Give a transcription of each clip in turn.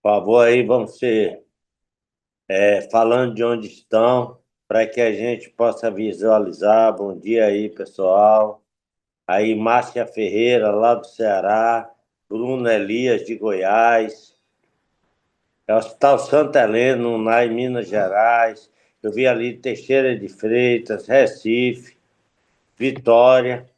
Por favor, aí vamos ser falando de onde estão, para que a gente possa visualizar. Bom dia aí, pessoal. Aí, Márcia Ferreira, lá do Ceará, Bruno Elias, de Goiás, Hospital Santa Helena, lá em Minas Gerais. Eu vi ali Teixeira de Freitas, Recife, Vitória,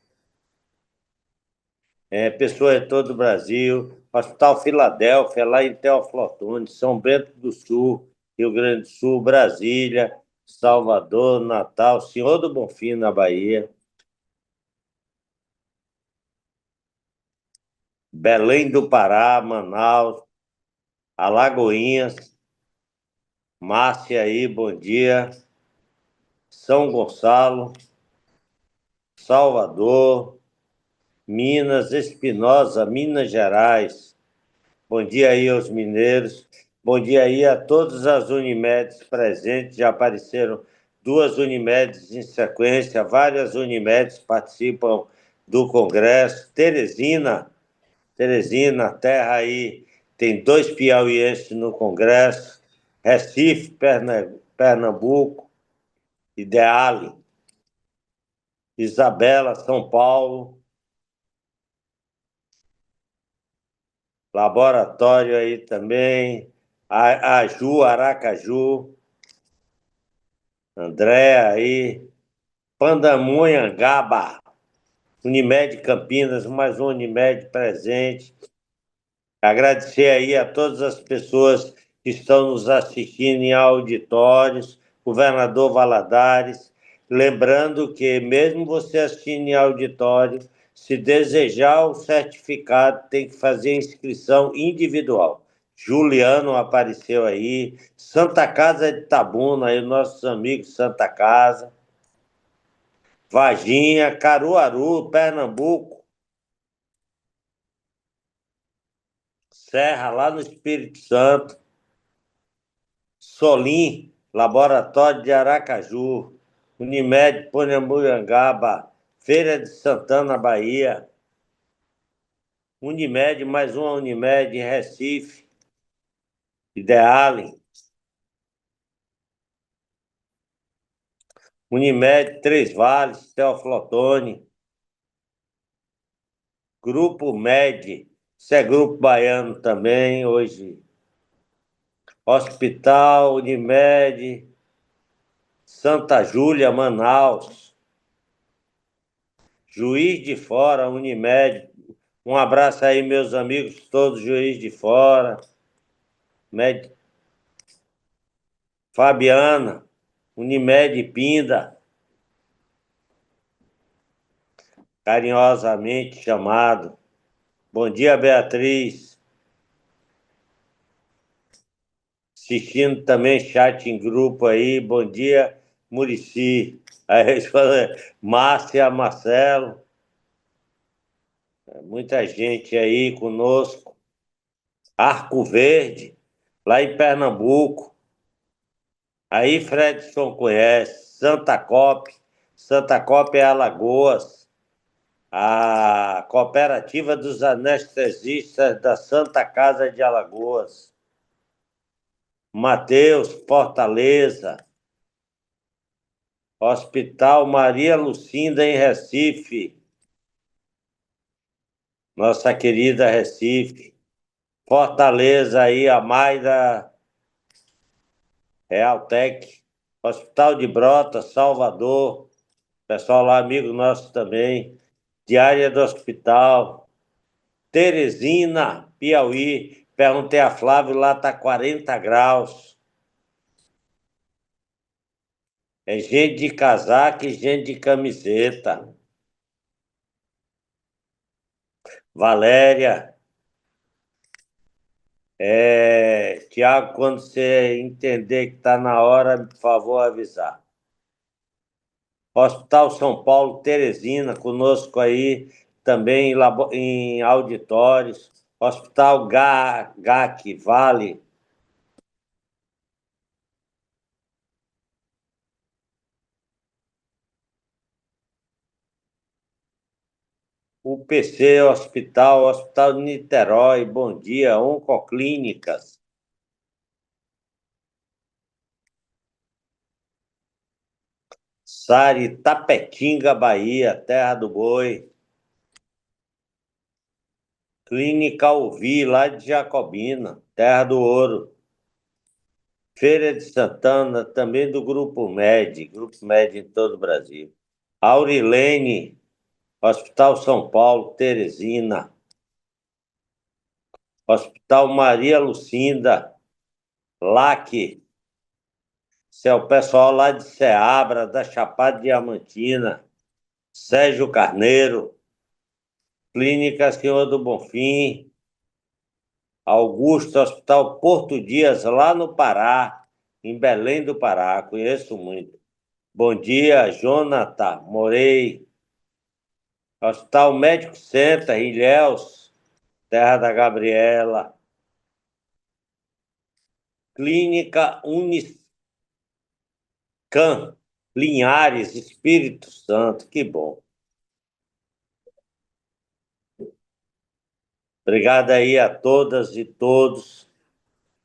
pessoas de todo o Brasil, Hospital Filadélfia, lá em Teoflotone, São Bento do Sul, Rio Grande do Sul, Brasília, Salvador, Natal, Senhor do Bonfim, na Bahia, Belém do Pará, Manaus, Alagoinhas, Márcia aí, bom dia, São Gonçalo, Salvador, Minas, Espinosa, Minas Gerais. Bom dia aí aos mineiros. Bom dia aí a todas as Unimedes presentes. Já apareceram duas Unimedes em sequência, várias Unimedes participam do Congresso. Teresina, terra aí, tem dois piauienses no Congresso. Recife, Pernambuco, Ideale, Isabela, São Paulo, laboratório aí também, Aju, Aracaju, André aí, Pandamonhangaba, Unimed Campinas, mais um Unimed presente. Agradecer aí a todas as pessoas que estão nos assistindo em auditórios, governador Valadares. Lembrando que, mesmo você assistindo em auditório, se desejar o certificado, tem que fazer inscrição individual. Juliano apareceu aí, Santa Casa de Itabuna, aí, nossos amigos Santa Casa, Varginha, Caruaru, Pernambuco, Serra, lá no Espírito Santo, Solim, Laboratório de Aracaju, Unimed Pinhamburangaba, Feira de Santana, Bahia, Unimed, mais uma Unimed, Recife, Ideale, Unimed Três Vales, Teoflotone, Grupo Med, isso é grupo baiano também, hoje, Hospital Unimed, Santa Júlia, Manaus, Juiz de Fora, Unimed. Um abraço aí, meus amigos, todos Juiz de Fora. Fabiana, Unimed Pinda, carinhosamente chamado. Bom dia, Beatriz. Assistindo também chat em grupo aí. Bom dia, Murici. Aí, Márcia, Marcelo, muita gente aí conosco. Arco Verde, lá em Pernambuco. Aí Fredson conhece. Santa Cop é Alagoas. A Cooperativa dos Anestesistas da Santa Casa de Alagoas. Mateus, Fortaleza. Hospital Maria Lucinda, em Recife. Nossa querida Recife. Fortaleza aí, a Maida Realtec. Hospital de Brotas, Salvador. Pessoal lá, amigo nosso também. Diária do Hospital. Teresina, Piauí. Perguntei a Flávio, lá está 40 graus. É gente de casaco e gente de camiseta. Valéria, Tiago, quando você entender que está na hora, por favor, avisar. Hospital São Paulo, Teresina, conosco aí, também em auditórios. Hospital GAC, Vale. UPC Hospital, Hospital de Niterói, bom dia, Oncoclínicas. Sari, Tapetinga, Bahia, terra do boi. Clínica Alvi, lá de Jacobina, terra do ouro. Feira de Santana, também do Grupo Med em todo o Brasil. Aurilene, Hospital São Paulo, Teresina. Hospital Maria Lucinda, LAC. Esse é o pessoal lá de Ceabra, da Chapada Diamantina. Sérgio Carneiro, Clínica Senhor do Bonfim. Augusto, Hospital Porto Dias, lá no Pará, em Belém do Pará. Conheço muito. Bom dia, Jonathan Morei. Hospital Médico Center, Ilhéus, terra da Gabriela. Clínica Uniscan, Linhares, Espírito Santo. Que bom. Obrigado aí a todas e todos.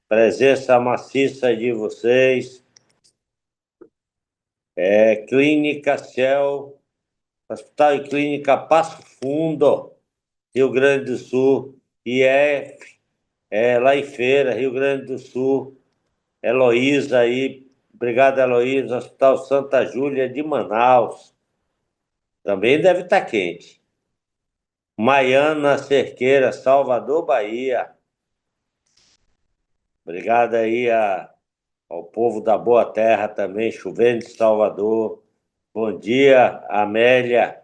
Presença maciça de vocês. Clínica Céu, Hospital e Clínica Passo Fundo, Rio Grande do Sul. IF, lá em Feira, Rio Grande do Sul. Heloísa aí. Obrigado, Heloísa. Hospital Santa Júlia de Manaus. Também deve estar quente. Maiana Cerqueira, Salvador, Bahia. Obrigado aí ao povo da Boa Terra também, chovendo de Salvador. Bom dia, Amélia.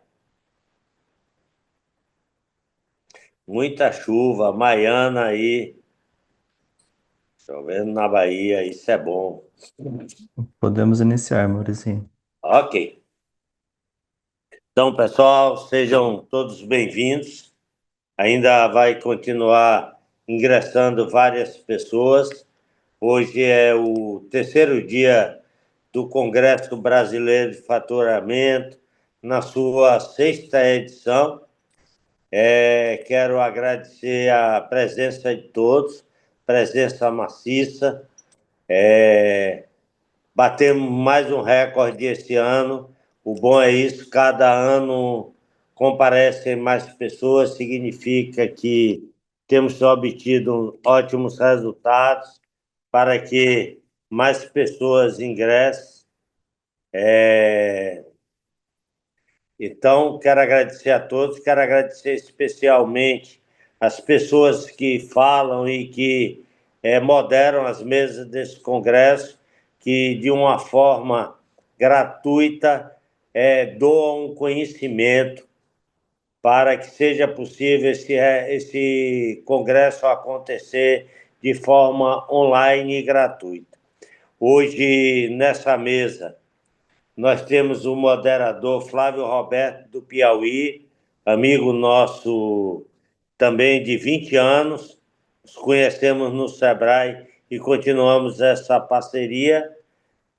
Muita chuva, Maiana aí, chovendo na Bahia, isso é bom. Podemos iniciar, Maurício. Ok. Então, pessoal, sejam todos bem-vindos. Ainda vai continuar ingressando várias pessoas. Hoje é o terceiro dia do Congresso Brasileiro de Faturamento, na sua sexta edição. Quero agradecer a presença de todos, presença maciça. Batemos mais um recorde esse ano. O bom é isso, cada ano comparecem mais pessoas, significa que temos obtido ótimos resultados para que mais pessoas ingressem. Então, quero agradecer a todos, quero agradecer especialmente as pessoas que falam e que moderam as mesas desse congresso, que de uma forma gratuita doam conhecimento para que seja possível esse congresso acontecer de forma online e gratuita. Hoje, nessa mesa, nós temos o moderador Flávio Roberto, do Piauí, amigo nosso também de 20 anos. Nos conhecemos no Sebrae e continuamos essa parceria.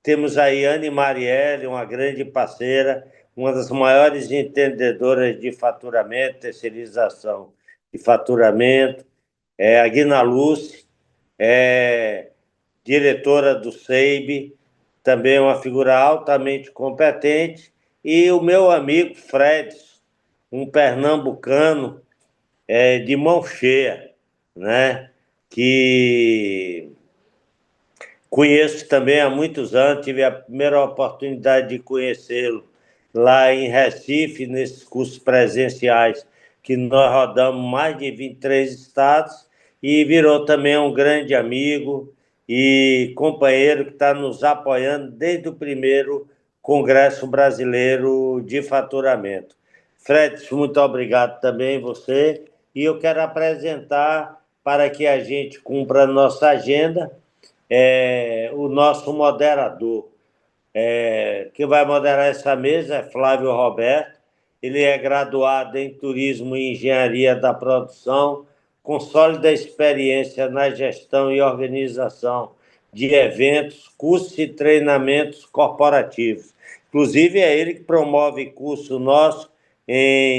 Temos a Iane Marielle, uma grande parceira, uma das maiores entendedoras de faturamento, terceirização de faturamento. A Guina Lúcia, diretora do SEIB, também uma figura altamente competente, e o meu amigo Fred, um pernambucano de mão cheia, né? Que conheço também há muitos anos, tive a primeira oportunidade de conhecê-lo lá em Recife, nesses cursos presenciais, que nós rodamos mais de 23 estados, e virou também um grande amigo e companheiro que está nos apoiando desde o primeiro Congresso Brasileiro de Faturamento. Fred, muito obrigado também você, e eu quero apresentar, para que a gente cumpra a nossa agenda, o nosso moderador. Quem vai moderar essa mesa é Flávio Roberto. Ele é graduado em Turismo e Engenharia da Produção, com sólida experiência na gestão e organização de eventos, cursos e treinamentos corporativos. Inclusive, é ele que promove curso nosso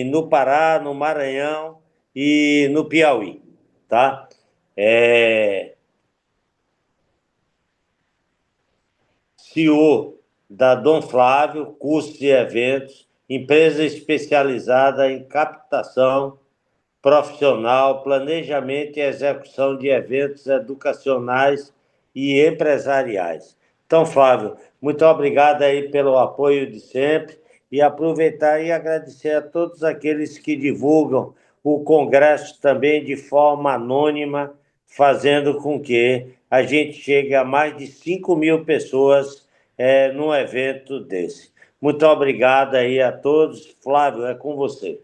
no Pará, no Maranhão e no Piauí. Tá? CEO da Dom Flávio, curso de eventos, empresa especializada em captação profissional, planejamento e execução de eventos educacionais e empresariais. Então, Flávio, muito obrigado aí pelo apoio de sempre e aproveitar e agradecer a todos aqueles que divulgam o Congresso também de forma anônima, fazendo com que a gente chegue a mais de 5.000 pessoas num evento desse. Muito obrigado aí a todos. Flávio, é com você.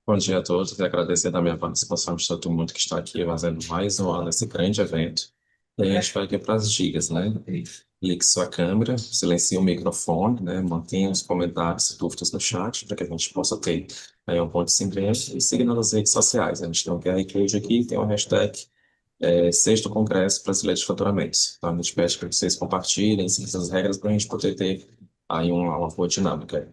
Bom dia a todos, quero agradecer também a participação de todo mundo que está aqui fazendo mais um ano esse grande evento. E a gente vai aqui para as dicas, né? Ligue sua câmera, silencie o microfone, né? Mantenha os comentários e dúvidas no chat para que a gente possa ter aí um ponto de simplesmente e siga nas redes sociais. A gente tem um QR Code aqui, tem uma hashtag Sexto Congresso Brasileiro de Faturamentos. Então a gente pede para que vocês compartilhem, sigam essas regras para a gente poder ter aí uma boa dinâmica.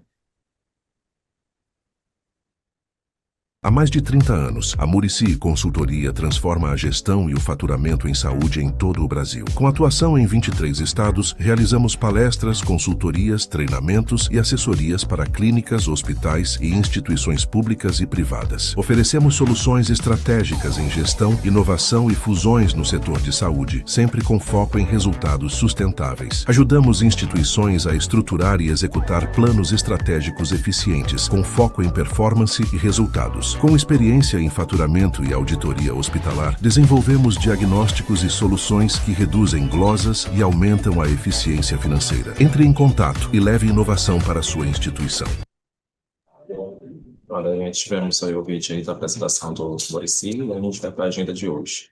Há mais de 30 anos, a Murici Consultoria transforma a gestão e o faturamento em saúde em todo o Brasil. Com atuação em 23 estados, realizamos palestras, consultorias, treinamentos e assessorias para clínicas, hospitais e instituições públicas e privadas. Oferecemos soluções estratégicas em gestão, inovação e fusões no setor de saúde, sempre com foco em resultados sustentáveis. Ajudamos instituições a estruturar e executar planos estratégicos eficientes, com foco em performance e resultados. Com experiência em faturamento e auditoria hospitalar, desenvolvemos diagnósticos e soluções que reduzem glosas e aumentam a eficiência financeira. Entre em contato e leve inovação para a sua instituição. Olha, a gente tivemos aí o vídeo aí da apresentação do Floricílio e a gente vai para a agenda de hoje.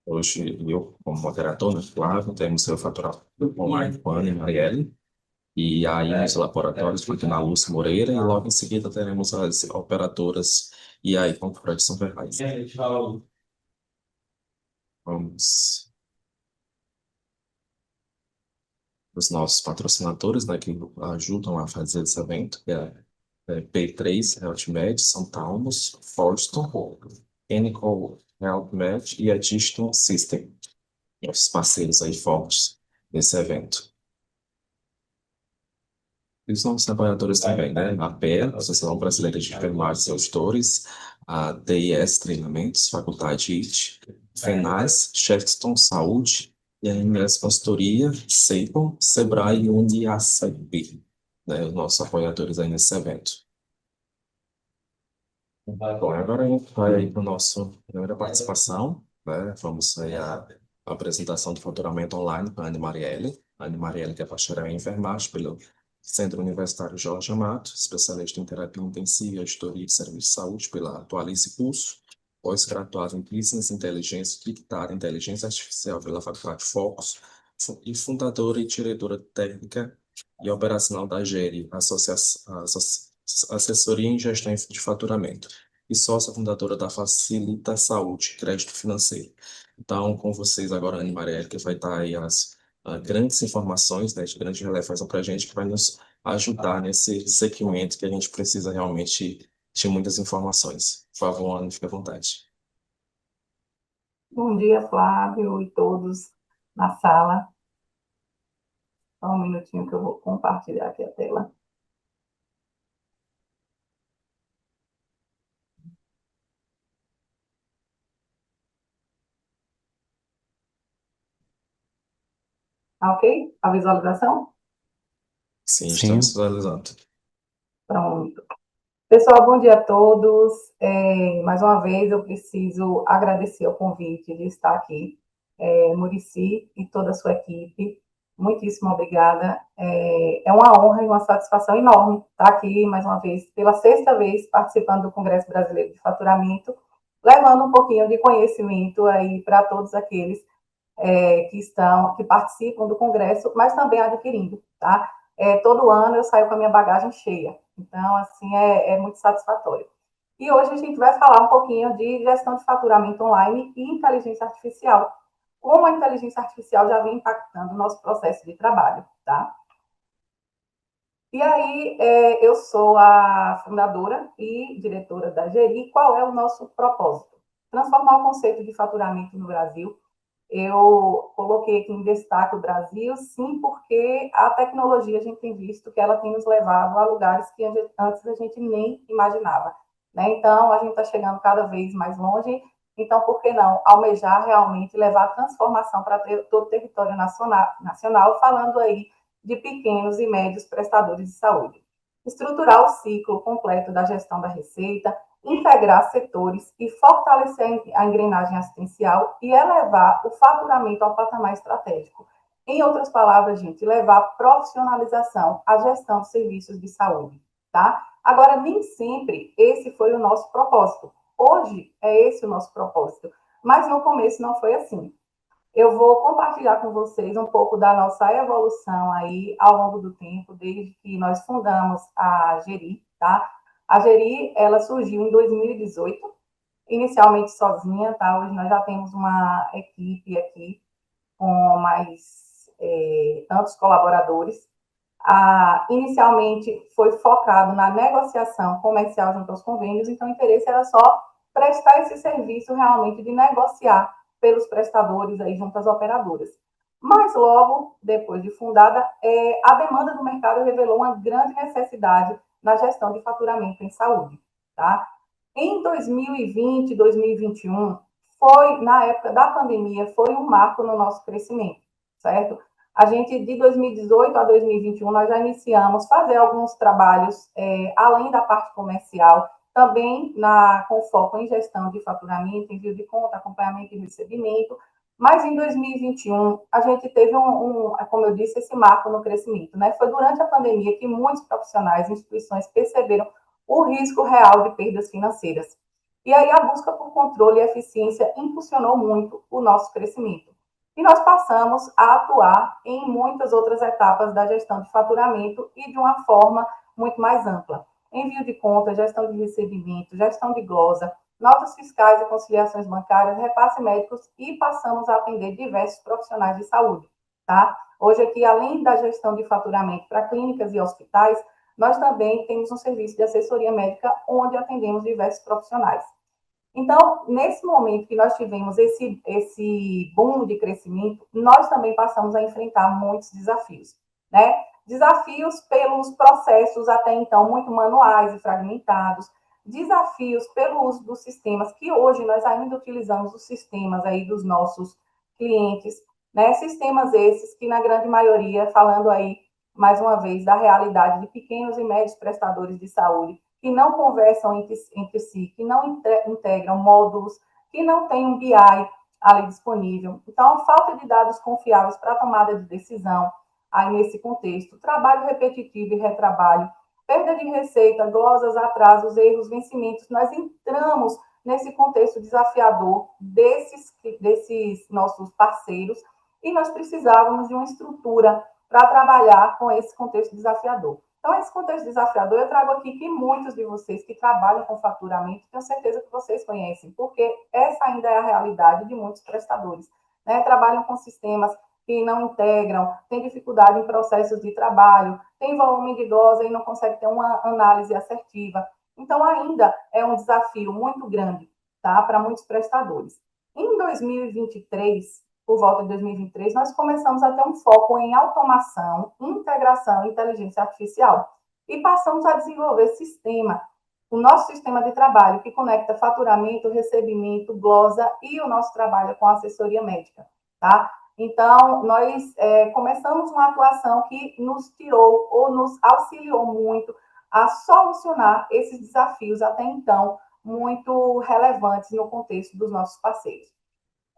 Hoje, eu, como moderador, né, Flávio, temos o faturamento online com a Ana e Marielle. E aí, nos laboratórios, foi na Lúcia Moreira, e logo em seguida teremos as operadoras e aí com Fredson Ferraz. Vamos. Os nossos patrocinadores, né, que ajudam a fazer esse evento, que é P3 HealthMed, São Talmos, Forston, Enicol HealthMed e a Diston System. Nossos parceiros aí fortes desse evento. E os nossos apoiadores também, né? A PEA, Associação Brasileira de Enfermagem e Auditores, a DIS Treinamentos, Faculdade IT, FENAS, Chefton Saúde, e a MS Consultoria, Seipon, Sebrae e Uniacb, né? Os nossos apoiadores aí nesse evento. Bom, agora a gente vai aí para a nossa primeira participação, né? Vamos aí à apresentação do faturamento online para a Anne Marielle. A Anne Marielle, que é bacharel em enfermagem pelo Centro Universitário Jorge Amado, especialista em terapia intensiva e auditoria de serviço de saúde pela Atualize Curso, pós-graduado em Business Intelligence e Big Data Inteligência Artificial pela Faculdade Focus, e fundadora e diretora técnica e operacional da GERI, Assessoria em Gestão de Faturamento, e sócia fundadora da Facilita Saúde, Crédito Financeiro. Então, com vocês agora, Anne Marielle, que vai dar aí as grandes informações, né, de grande relevância para a gente, que vai nos ajudar nesse segmento que a gente precisa realmente de muitas informações. Por favor, Anne, fique à vontade. Bom dia, Flávio e todos na sala. Só um minutinho que eu vou compartilhar aqui a tela. Tá ok? A visualização? Sim, Sim. estamos visualizando. Pronto. Pessoal, bom dia a todos. Mais uma vez, eu preciso agradecer o convite de estar aqui. Murici e toda a sua equipe, muitíssimo obrigada. É uma honra e uma satisfação enorme estar aqui, mais uma vez, pela sexta vez, participando do Congresso Brasileiro de Faturamento, levando um pouquinho de conhecimento aí para todos aqueles que participam do Congresso, mas também adquirindo, tá? Todo ano eu saio com a minha bagagem cheia. Então, assim, é muito satisfatório. E hoje a gente vai falar um pouquinho de gestão de faturamento online e inteligência artificial. Como a inteligência artificial já vem impactando o nosso processo de trabalho, tá? E aí, eu sou a fundadora e diretora da GERI. Qual é o nosso propósito? Transformar o conceito de faturamento no Brasil Eu coloquei aqui em destaque o Brasil, sim, porque a tecnologia a gente tem visto que ela tem nos levado a lugares que antes a gente nem imaginava, né? Então, a gente está chegando cada vez mais longe, então, por que não almejar realmente levar a transformação para todo o território nacional, falando aí de pequenos e médios prestadores de saúde. Estruturar o ciclo completo da gestão da receita, integrar setores e fortalecer a engrenagem assistencial e elevar o faturamento ao patamar estratégico. Em outras palavras, gente, levar profissionalização à gestão de serviços de saúde, tá? Agora, nem sempre esse foi o nosso propósito. Hoje é esse o nosso propósito, mas no começo não foi assim. Eu vou compartilhar com vocês um pouco da nossa evolução aí ao longo do tempo, desde que nós fundamos a Geri, tá? A Geri, ela surgiu em 2018, inicialmente sozinha, tá? Hoje nós já temos uma equipe aqui com mais tantos colaboradores. Inicialmente foi focado na negociação comercial junto aos convênios, então o interesse era só prestar esse serviço realmente de negociar pelos prestadores aí junto às operadoras. Mas logo, depois de fundada, a demanda do mercado revelou uma grande necessidade na gestão de faturamento em saúde, tá? Em 2020, 2021, foi, na época da pandemia, foi um marco no nosso crescimento, certo? A gente, de 2018 a 2021, nós já iniciamos fazer alguns trabalhos, além da parte comercial, também com foco em gestão de faturamento, envio de conta, acompanhamento e recebimento, mas em 2021, a gente teve como eu disse, esse marco no crescimento, né? Foi durante a pandemia que muitos profissionais e instituições perceberam o risco real de perdas financeiras. E aí a busca por controle e eficiência impulsionou muito o nosso crescimento. E nós passamos a atuar em muitas outras etapas da gestão de faturamento e de uma forma muito mais ampla. Envio de contas, gestão de recebimento, gestão de glosa, notas fiscais e conciliações bancárias, repasse médicos e passamos a atender diversos profissionais de saúde, tá? Hoje aqui, além da gestão de faturamento para clínicas e hospitais, nós também temos um serviço de assessoria médica onde atendemos diversos profissionais. Então, nesse momento que nós tivemos esse boom de crescimento, nós também passamos a enfrentar muitos desafios, né? Desafios pelos processos até então muito manuais e fragmentados, desafios pelo uso dos sistemas, que hoje nós ainda utilizamos os sistemas aí dos nossos clientes, né? Sistemas esses que, na grande maioria, falando aí, mais uma vez, da realidade de pequenos e médios prestadores de saúde, que não conversam entre si, que não integram módulos, que não tem um BI ali disponível. Então, falta de dados confiáveis para a tomada de decisão, aí nesse contexto, trabalho repetitivo e retrabalho, perda de receita, glosas, atrasos, erros, vencimentos, nós entramos nesse contexto desafiador desses nossos parceiros e nós precisávamos de uma estrutura para trabalhar com esse contexto desafiador. Então, esse contexto desafiador, eu trago aqui que muitos de vocês que trabalham com faturamento, tenho certeza que vocês conhecem, porque essa ainda é a realidade de muitos prestadores, né? Trabalham com sistemas que não integram, têm dificuldade em processos de trabalho, tem volume de glosa e não consegue ter uma análise assertiva. Então, ainda é um desafio muito grande, tá? Para muitos prestadores. Em 2023, por volta de 2023, nós começamos a ter um foco em automação, integração e inteligência artificial. E passamos a desenvolver o nosso sistema de trabalho, que conecta faturamento, recebimento, glosa e o nosso trabalho com assessoria médica, tá? Então, nós começamos uma atuação que nos tirou ou nos auxiliou muito a solucionar esses desafios até então muito relevantes no contexto dos nossos parceiros.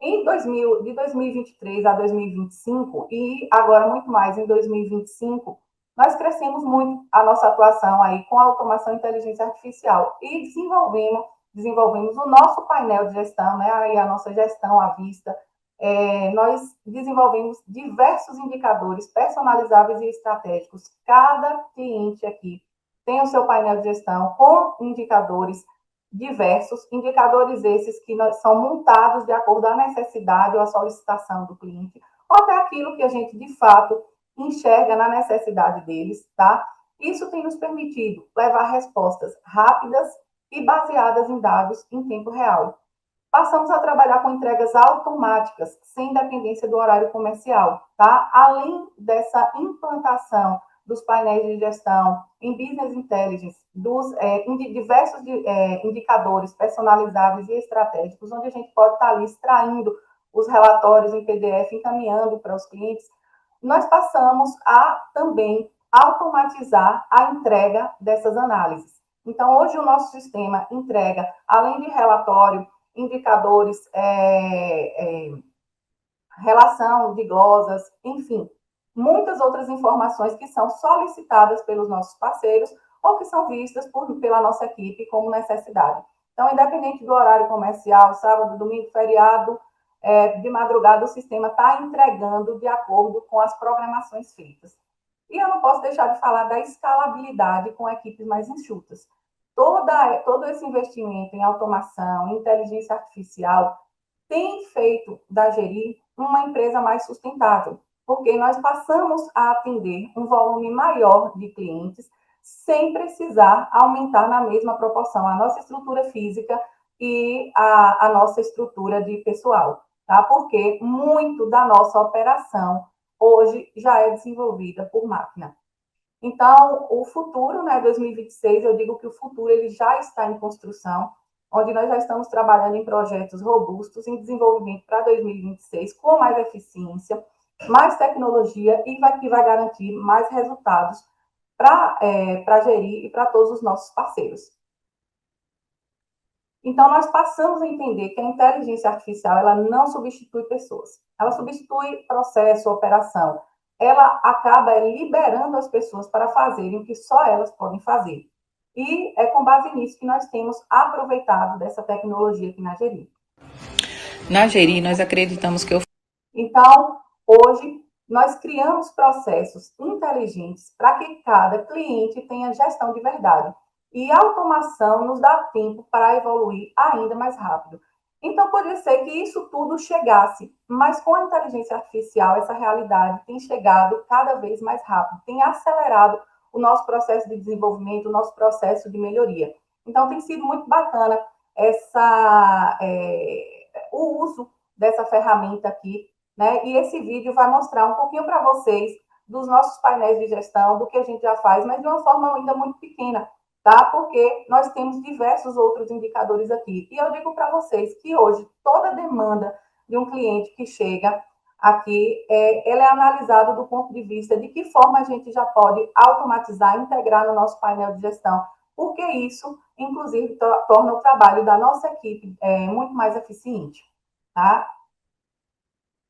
De 2023 a 2025, e agora muito mais em 2025, nós crescemos muito a nossa atuação aí com a automação e inteligência artificial e desenvolvemos o nosso painel de gestão, né, aí a nossa gestão à vista. Nós desenvolvemos diversos indicadores personalizáveis e estratégicos. Cada cliente aqui tem o seu painel de gestão com indicadores diversos, indicadores esses que são montados de acordo à necessidade ou à solicitação do cliente, ou até aquilo que a gente, de fato, enxerga na necessidade deles, tá? Isso tem nos permitido levar respostas rápidas e baseadas em dados em tempo real. Passamos a trabalhar com entregas automáticas, sem dependência do horário comercial, tá? Além dessa implantação dos painéis de gestão em Business Intelligence, diversos indicadores personalizáveis e estratégicos, onde a gente pode estar ali extraindo os relatórios em PDF, encaminhando para os clientes, nós passamos a também automatizar a entrega dessas análises. Então, hoje o nosso sistema entrega, além de relatório, indicadores, relação de glosas, enfim, muitas outras informações que são solicitadas pelos nossos parceiros ou que são vistas pela nossa equipe como necessidade. Então, independente do horário comercial, sábado, domingo, feriado, de madrugada, o sistema está entregando de acordo com as programações feitas. E eu não posso deixar de falar da escalabilidade com equipes mais enxutas. Todo esse investimento em automação, inteligência artificial, tem feito da Geri uma empresa mais sustentável, porque nós passamos a atender um volume maior de clientes sem precisar aumentar na mesma proporção a nossa estrutura física e a nossa estrutura de pessoal, tá? Porque muito da nossa operação hoje já é desenvolvida por máquina. Então, o futuro, né, 2026, eu digo que o futuro ele já está em construção, onde nós já estamos trabalhando em projetos robustos em desenvolvimento para 2026, com mais eficiência, mais tecnologia e que vai garantir mais resultados para gerir e para todos os nossos parceiros. Então, nós passamos a entender que a inteligência artificial ela não substitui pessoas, ela substitui processo, operação, ela acaba liberando as pessoas para fazerem o que só elas podem fazer. E é com base nisso que nós temos aproveitado dessa tecnologia aqui na Geri. Na Geri, nós acreditamos que... Então, hoje, nós criamos processos inteligentes para que cada cliente tenha gestão de verdade. E a automação nos dá tempo para evoluir ainda mais rápido. Então, poderia ser que isso tudo chegasse, mas com a inteligência artificial, essa realidade tem chegado cada vez mais rápido, tem acelerado o nosso processo de desenvolvimento, o nosso processo de melhoria. Então, tem sido muito bacana o uso dessa ferramenta aqui, né? E esse vídeo vai mostrar um pouquinho para vocês dos nossos painéis de gestão, do que a gente já faz, mas de uma forma ainda muito pequena, tá? Porque nós temos diversos outros indicadores aqui. E eu digo para vocês que hoje toda demanda de um cliente que chega aqui, ela é analisada do ponto de vista de que forma a gente já pode automatizar, integrar no nosso painel de gestão, porque isso, inclusive, torna o trabalho da nossa equipe muito mais eficiente, tá?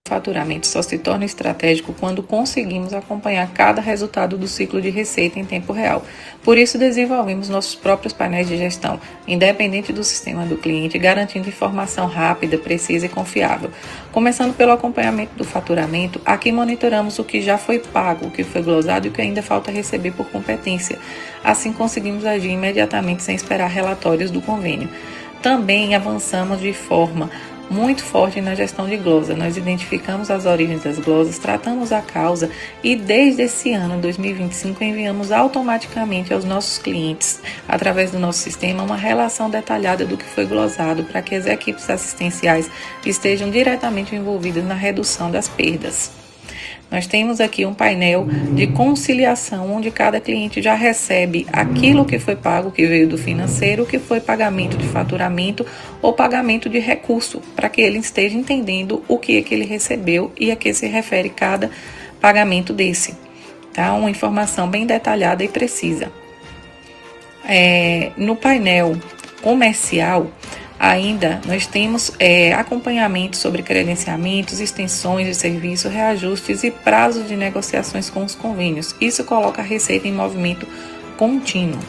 O faturamento só se torna estratégico quando conseguimos acompanhar cada resultado do ciclo de receita em tempo real. Por isso, desenvolvemos nossos próprios painéis de gestão, independente do sistema do cliente, garantindo informação rápida, precisa e confiável. Começando pelo acompanhamento do faturamento, aqui monitoramos o que já foi pago, o que foi glosado e o que ainda falta receber por competência. Assim, conseguimos agir imediatamente sem esperar relatórios do convênio. Também avançamos de forma muito forte na gestão de glosa. Nós identificamos as origens das glosas, tratamos a causa e desde esse ano, 2025, enviamos automaticamente aos nossos clientes, através do nosso sistema, uma relação detalhada do que foi glosado para que as equipes assistenciais estejam diretamente envolvidas na redução das perdas. Nós temos aqui um painel de conciliação, onde cada cliente já recebe aquilo que foi pago, que veio do financeiro, que foi pagamento de faturamento ou pagamento de recurso, para que ele esteja entendendo o que é que ele recebeu e a que se refere cada pagamento desse. Tá? Uma informação bem detalhada e precisa. No painel comercial, ainda nós temos acompanhamento sobre credenciamentos, extensões de serviço, reajustes e prazos de negociações com os convênios. Isso coloca a receita em movimento contínuo.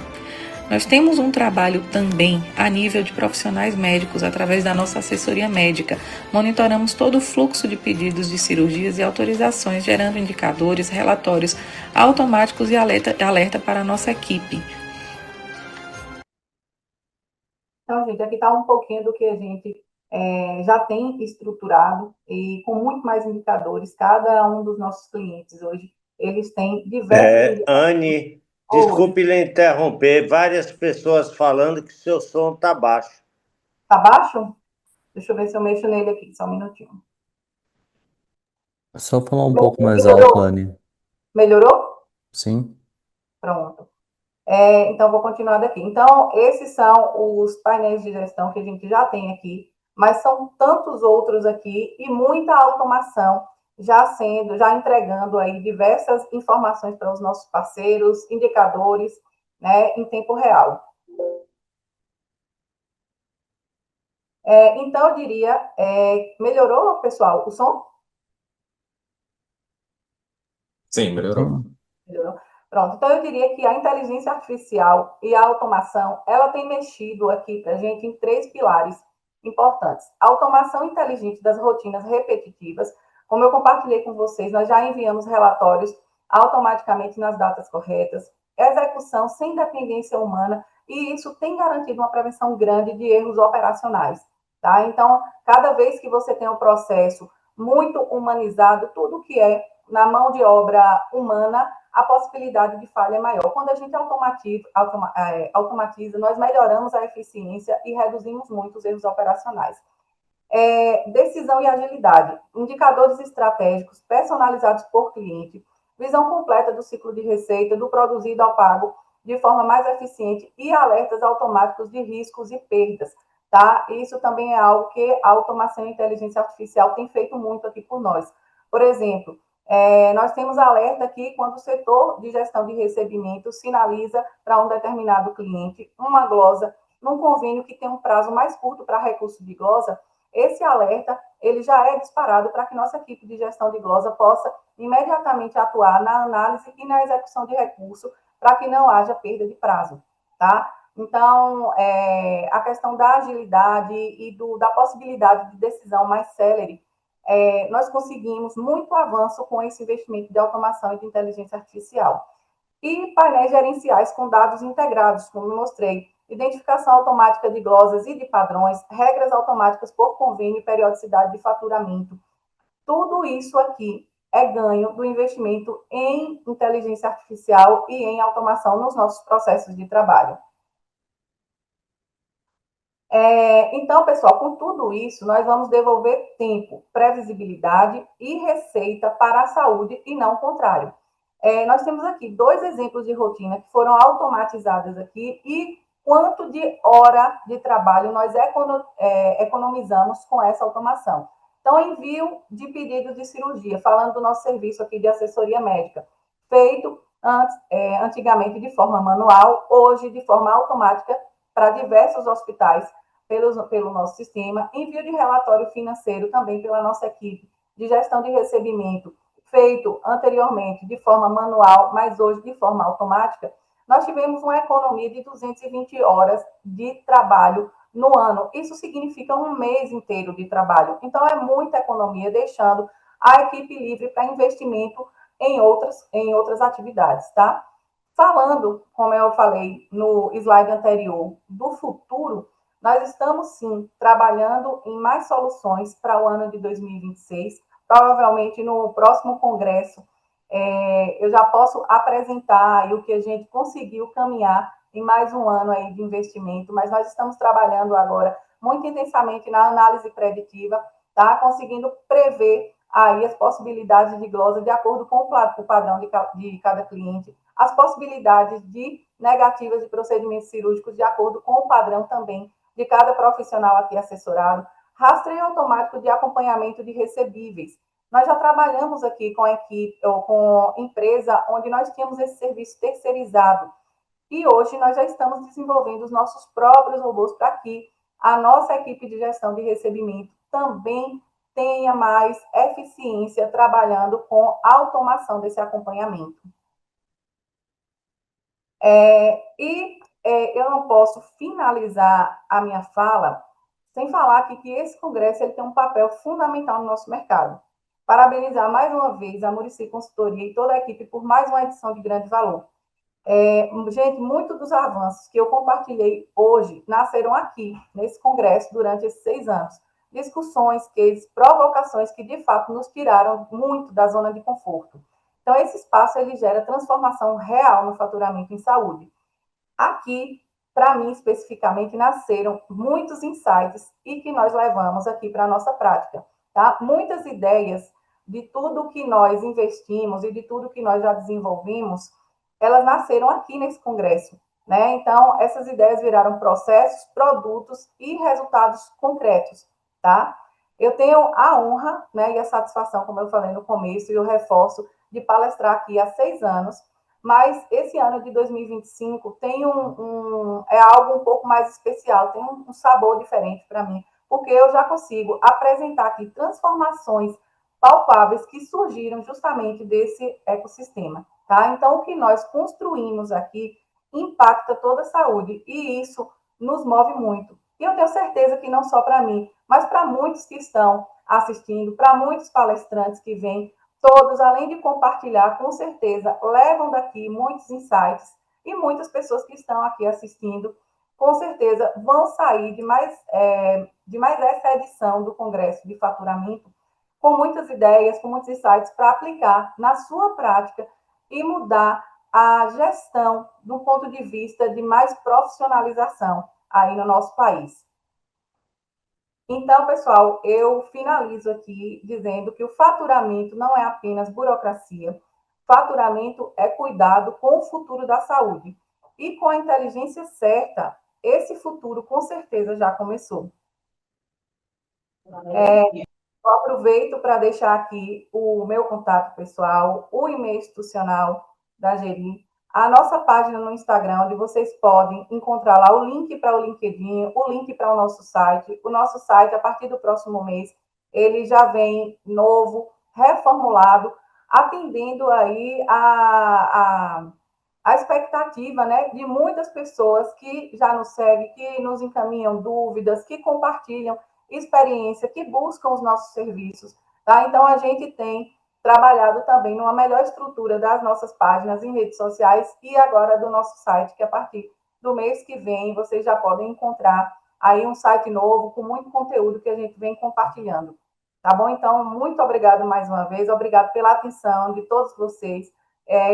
Nós temos um trabalho também a nível de profissionais médicos através da nossa assessoria médica. Monitoramos todo o fluxo de pedidos de cirurgias e autorizações, gerando indicadores, relatórios automáticos e alerta para a nossa equipe. Então, gente, aqui está um pouquinho do que a gente já tem estruturado e com muito mais indicadores. Cada um dos nossos clientes hoje, eles têm diversos... Anne, desculpe lhe interromper, várias pessoas falando que seu som está baixo. Está baixo? Deixa eu ver se eu mexo nele aqui, só um minutinho. Só falar um pouco mais alto, Melhorou? Anne. Melhorou? Sim? Pronto. Então, vou continuar daqui. Então, esses são os painéis de gestão que a gente já tem aqui, mas são tantos outros aqui e muita automação já entregando aí diversas informações para os nossos parceiros, indicadores, né, em tempo real. Então, eu diria, melhorou, pessoal, o som? Sim, melhorou. Sim. Melhorou? Pronto, então eu diria que a inteligência artificial e a automação, ela tem mexido aqui para a gente em 3 pilares importantes. A automação inteligente das rotinas repetitivas, como eu compartilhei com vocês, nós já enviamos relatórios automaticamente nas datas corretas, execução sem dependência humana, e isso tem garantido uma prevenção grande de erros operacionais, tá? Então, cada vez que você tem um processo muito humanizado, tudo que é na mão de obra humana, a possibilidade de falha é maior. Quando a gente automatiza, nós melhoramos a eficiência e reduzimos muito os erros operacionais. Decisão e agilidade, indicadores estratégicos personalizados por cliente, visão completa do ciclo de receita, do produzido ao pago, de forma mais eficiente e alertas automáticos de riscos e perdas, tá? Isso também é algo que a automação e a inteligência artificial tem feito muito aqui por nós. Por exemplo, nós temos alerta aqui quando o setor de gestão de recebimento sinaliza para um determinado cliente uma glosa num convênio que tem um prazo mais curto para recurso de glosa. Esse alerta ele já é disparado para que nossa equipe de gestão de glosa possa imediatamente atuar na análise e na execução de recurso para que não haja perda de prazo, tá? Então, a questão da agilidade e da possibilidade de decisão mais célere, nós conseguimos muito avanço com esse investimento de automação e de inteligência artificial. E painéis gerenciais com dados integrados, como eu mostrei, identificação automática de glosas e de padrões, regras automáticas por convênio e periodicidade de faturamento. Tudo isso aqui é ganho do investimento em inteligência artificial e em automação nos nossos processos de trabalho. Então, pessoal, com tudo isso, nós vamos devolver tempo, previsibilidade e receita para a saúde e não o contrário. Nós temos aqui 2 exemplos de rotina que foram automatizadas aqui e quanto de hora de trabalho nós economizamos com essa automação. Então, envio de pedidos de cirurgia, falando do nosso serviço aqui de assessoria médica, feito antigamente de forma manual, hoje de forma automática para diversos hospitais pelo nosso sistema, envio de relatório financeiro também pela nossa equipe de gestão de recebimento, feito anteriormente de forma manual, mas hoje de forma automática, nós tivemos uma economia de 220 horas de trabalho no ano. Isso significa um mês inteiro de trabalho. Então, é muita economia, deixando a equipe livre para investimento em outras atividades, tá? Falando, como eu falei no slide anterior, do futuro, nós estamos, sim, trabalhando em mais soluções para o ano de 2026. Provavelmente, no próximo congresso, eu já posso apresentar aí o que a gente conseguiu caminhar em mais um ano aí de investimento, mas nós estamos trabalhando agora muito intensamente na análise preditiva, tá? Conseguindo prever aí as possibilidades de glosa de acordo com o padrão de cada cliente, as possibilidades de negativas de procedimentos cirúrgicos de acordo com o padrão também de cada profissional aqui assessorado, rastreio automático de acompanhamento de recebíveis. Nós já trabalhamos aqui com equipe ou com empresa onde nós tínhamos esse serviço terceirizado e hoje nós já estamos desenvolvendo os nossos próprios robôs para que a nossa equipe de gestão de recebimento também tenha mais eficiência trabalhando com a automação desse acompanhamento. Eu não posso finalizar a minha fala sem falar aqui que esse congresso ele tem um papel fundamental no nosso mercado. Parabenizar mais uma vez a Muricy Consultoria e toda a equipe por mais uma edição de grande valor. Gente, muitos dos avanços que eu compartilhei hoje nasceram aqui, nesse congresso, durante esses 6 anos. Discussões, cases, provocações que, de fato, nos tiraram muito da zona de conforto. Então, esse espaço ele gera transformação real no faturamento em saúde. Aqui para mim especificamente, nasceram muitos insights e que nós levamos aqui para a nossa prática, tá? Muitas ideias de tudo que nós investimos e de tudo que nós já desenvolvimos, elas nasceram aqui nesse congresso, né? Então, essas ideias viraram processos, produtos e resultados concretos, tá? Eu tenho a honra, né, e a satisfação, como eu falei no começo, e eu reforço, de palestrar aqui há 6 anos, mas esse ano de 2025 tem é algo um pouco mais especial, tem um sabor diferente para mim, porque eu já consigo apresentar aqui transformações palpáveis que surgiram justamente desse ecossistema, tá? Então, o que nós construímos aqui impacta toda a saúde e isso nos move muito. E eu tenho certeza que não só para mim, mas para muitos que estão assistindo, para muitos palestrantes que vêm, todos, além de compartilhar, com certeza, levam daqui muitos insights e muitas pessoas que estão aqui assistindo, com certeza, vão sair de mais essa edição do Congresso de Faturamento com muitas ideias, com muitos insights para aplicar na sua prática e mudar a gestão do ponto de vista de mais profissionalização aí no nosso país. Então, pessoal, eu finalizo aqui dizendo que o faturamento não é apenas burocracia. Faturamento é cuidado com o futuro da saúde. E com a inteligência certa, esse futuro com certeza já começou. Eu aproveito para deixar aqui o meu contato pessoal, o e-mail institucional da Geri, a nossa página no Instagram, onde vocês podem encontrar lá o link para o LinkedIn, o link para o nosso site. O nosso site, a partir do próximo mês, ele já vem novo, reformulado, atendendo aí a expectativa, né, de muitas pessoas que já nos seguem, que nos encaminham dúvidas, que compartilham experiência, que buscam os nossos serviços, tá? Então, a gente tem trabalhado também numa melhor estrutura das nossas páginas em redes sociais e agora do nosso site, que a partir do mês que vem vocês já podem encontrar aí um site novo com muito conteúdo que a gente vem compartilhando, tá bom? Então, muito obrigado mais uma vez, obrigado pela atenção de todos vocês,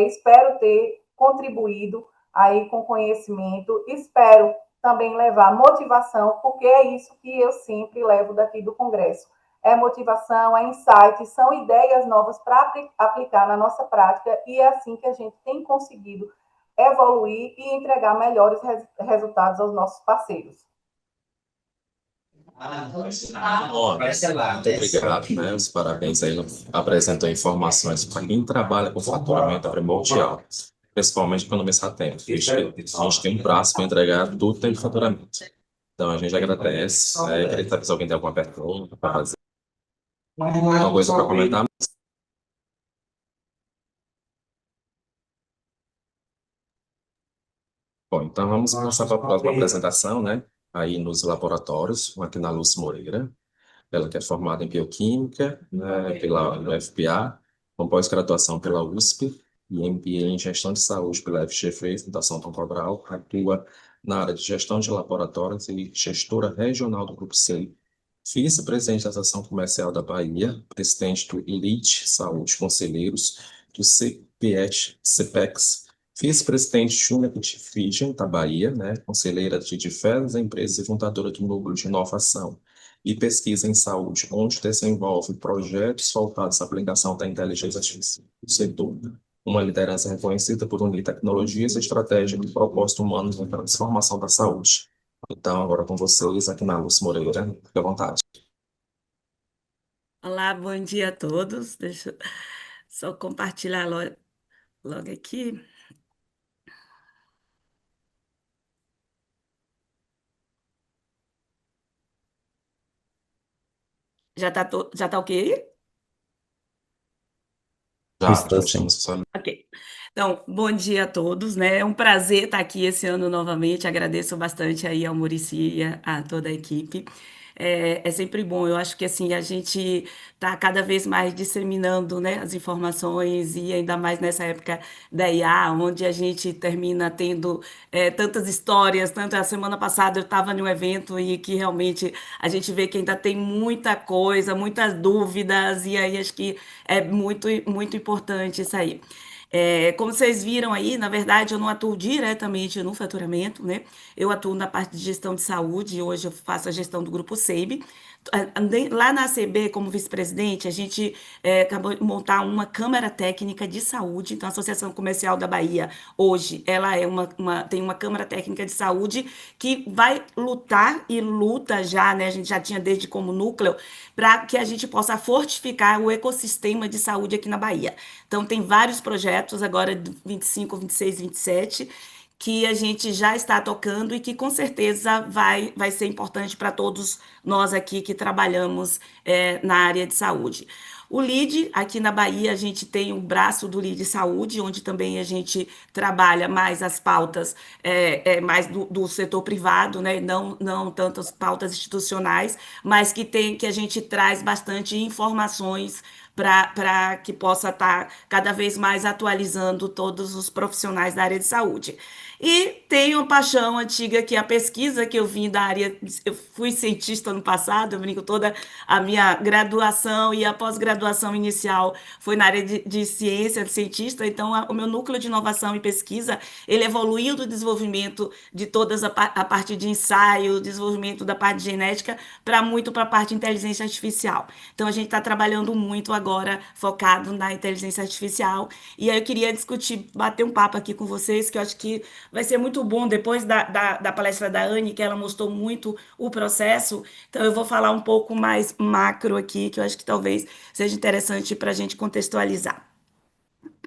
espero ter contribuído aí com conhecimento, espero também levar motivação, porque é isso que eu sempre levo daqui do Congresso. É motivação, é insight, são ideias novas para aplicar na nossa prática e é assim que a gente tem conseguido evoluir e entregar melhores resultados aos nossos parceiros. Muito obrigado, né? Os parabéns aí, apresentou informações para quem trabalha com faturamento primordial, principalmente economizar tempo. A gente tem um prazo para entregar tudo tem faturamento. Então a gente agradece. Queria saber se alguém tem alguma pergunta para fazer, alguma coisa para comentar. Bom, então vamos passar para a próxima apresentação, né? Aí nos laboratórios, aqui na Lúcia Moreira. Ela que é formada em Bioquímica, né, pela UFPA, com pós-graduação pela USP e MBA em Gestão de Saúde pela FGV, Fundação Tom Cabral, atua na área de Gestão de Laboratórios e gestora regional do Grupo C. Vice-presidente da Associação Comercial da Bahia, presidente do Elite Saúde, conselheiros do CPEX, vice-presidente Júnior de Vision da Bahia, né, conselheira de diversas empresas e fundadora do Núcleo de Inovação e Pesquisa em Saúde, onde desenvolve projetos voltados à aplicação da inteligência artificial no setor. Uma liderança reconhecida por unir tecnologias e estratégias de propósito humano na transformação da saúde. Então, agora com vocês, aqui na Lúcia Moreira, fique à vontade. Olá, bom dia a todos. Deixa eu só compartilhar logo aqui. Já tá ok? Estou sim. Ok. Então, bom dia a todos, né? É um prazer estar aqui esse ano novamente. Agradeço bastante aí ao Muricy e a toda a equipe. É sempre bom. Eu acho que assim a gente está cada vez mais disseminando, né, as informações e ainda mais nessa época da IA, onde a gente termina tendo tantas histórias. Tanto a semana passada eu estava em um evento e que realmente a gente vê que ainda tem muita coisa, muitas dúvidas e aí acho que é muito muito importante isso aí. Como vocês viram aí, na verdade, eu não atuo diretamente no faturamento, né? Eu atuo na parte de gestão de saúde, e hoje eu faço a gestão do Grupo SEIB. Lá na ACB, como vice-presidente, a gente acabou de montar uma Câmara Técnica de Saúde. Então, a Associação Comercial da Bahia, hoje, ela é tem uma Câmara Técnica de Saúde que vai lutar e luta já, né? A gente já tinha desde como núcleo, para que a gente possa fortificar o ecossistema de saúde aqui na Bahia. Então, tem vários projetos, agora 25, 26, 27, que a gente já está tocando e que com certeza vai ser importante para todos nós aqui que trabalhamos na área de saúde. O LEAD, aqui na Bahia, a gente tem o braço do LEAD Saúde, onde também a gente trabalha mais as pautas mais do setor privado, né? Não tanto as pautas institucionais, mas que a gente traz bastante informações para que possa estar cada vez mais atualizando todos os profissionais da área de saúde. E tenho uma paixão antiga que é a pesquisa, que eu vim da área, eu fui cientista no passado, eu brinco, toda a minha graduação e a pós-graduação inicial foi na área de ciência, de cientista. Então o meu núcleo de inovação e pesquisa, ele evoluiu do desenvolvimento de todas a parte de ensaio, desenvolvimento da parte de genética, para a parte de inteligência artificial. Então a gente está trabalhando muito agora focado na inteligência artificial. E aí eu queria discutir, bater um papo aqui com vocês, que eu acho que vai ser muito bom depois da palestra da Anne, que ela mostrou muito o processo. Então, eu vou falar um pouco mais macro aqui, que eu acho que talvez seja interessante para a gente contextualizar.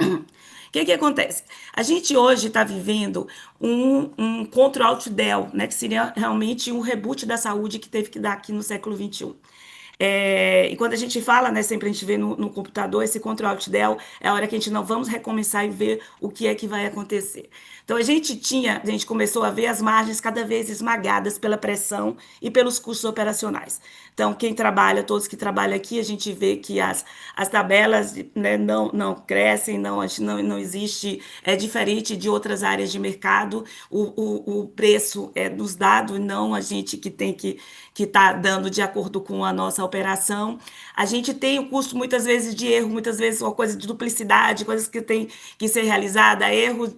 O que acontece? A gente hoje está vivendo um Ctrl-Alt-Del, né, que seria realmente um reboot da saúde que teve que dar aqui no século XXI. E quando a gente fala, né, sempre a gente vê no computador, esse Ctrl-Alt-Del é a hora que a gente não vamos recomeçar e ver o que é que vai acontecer. Então a gente começou a ver as margens cada vez esmagadas pela pressão e pelos custos operacionais. Então, todos que trabalham aqui, a gente vê que as tabelas, né, não crescem, não existe, é diferente de outras áreas de mercado, o preço é nos dado, e não a gente que tem que está dando de acordo com a nossa operação. A gente tem o custo, muitas vezes, de erro, muitas vezes uma coisa de duplicidade, coisas que tem que ser realizada, erros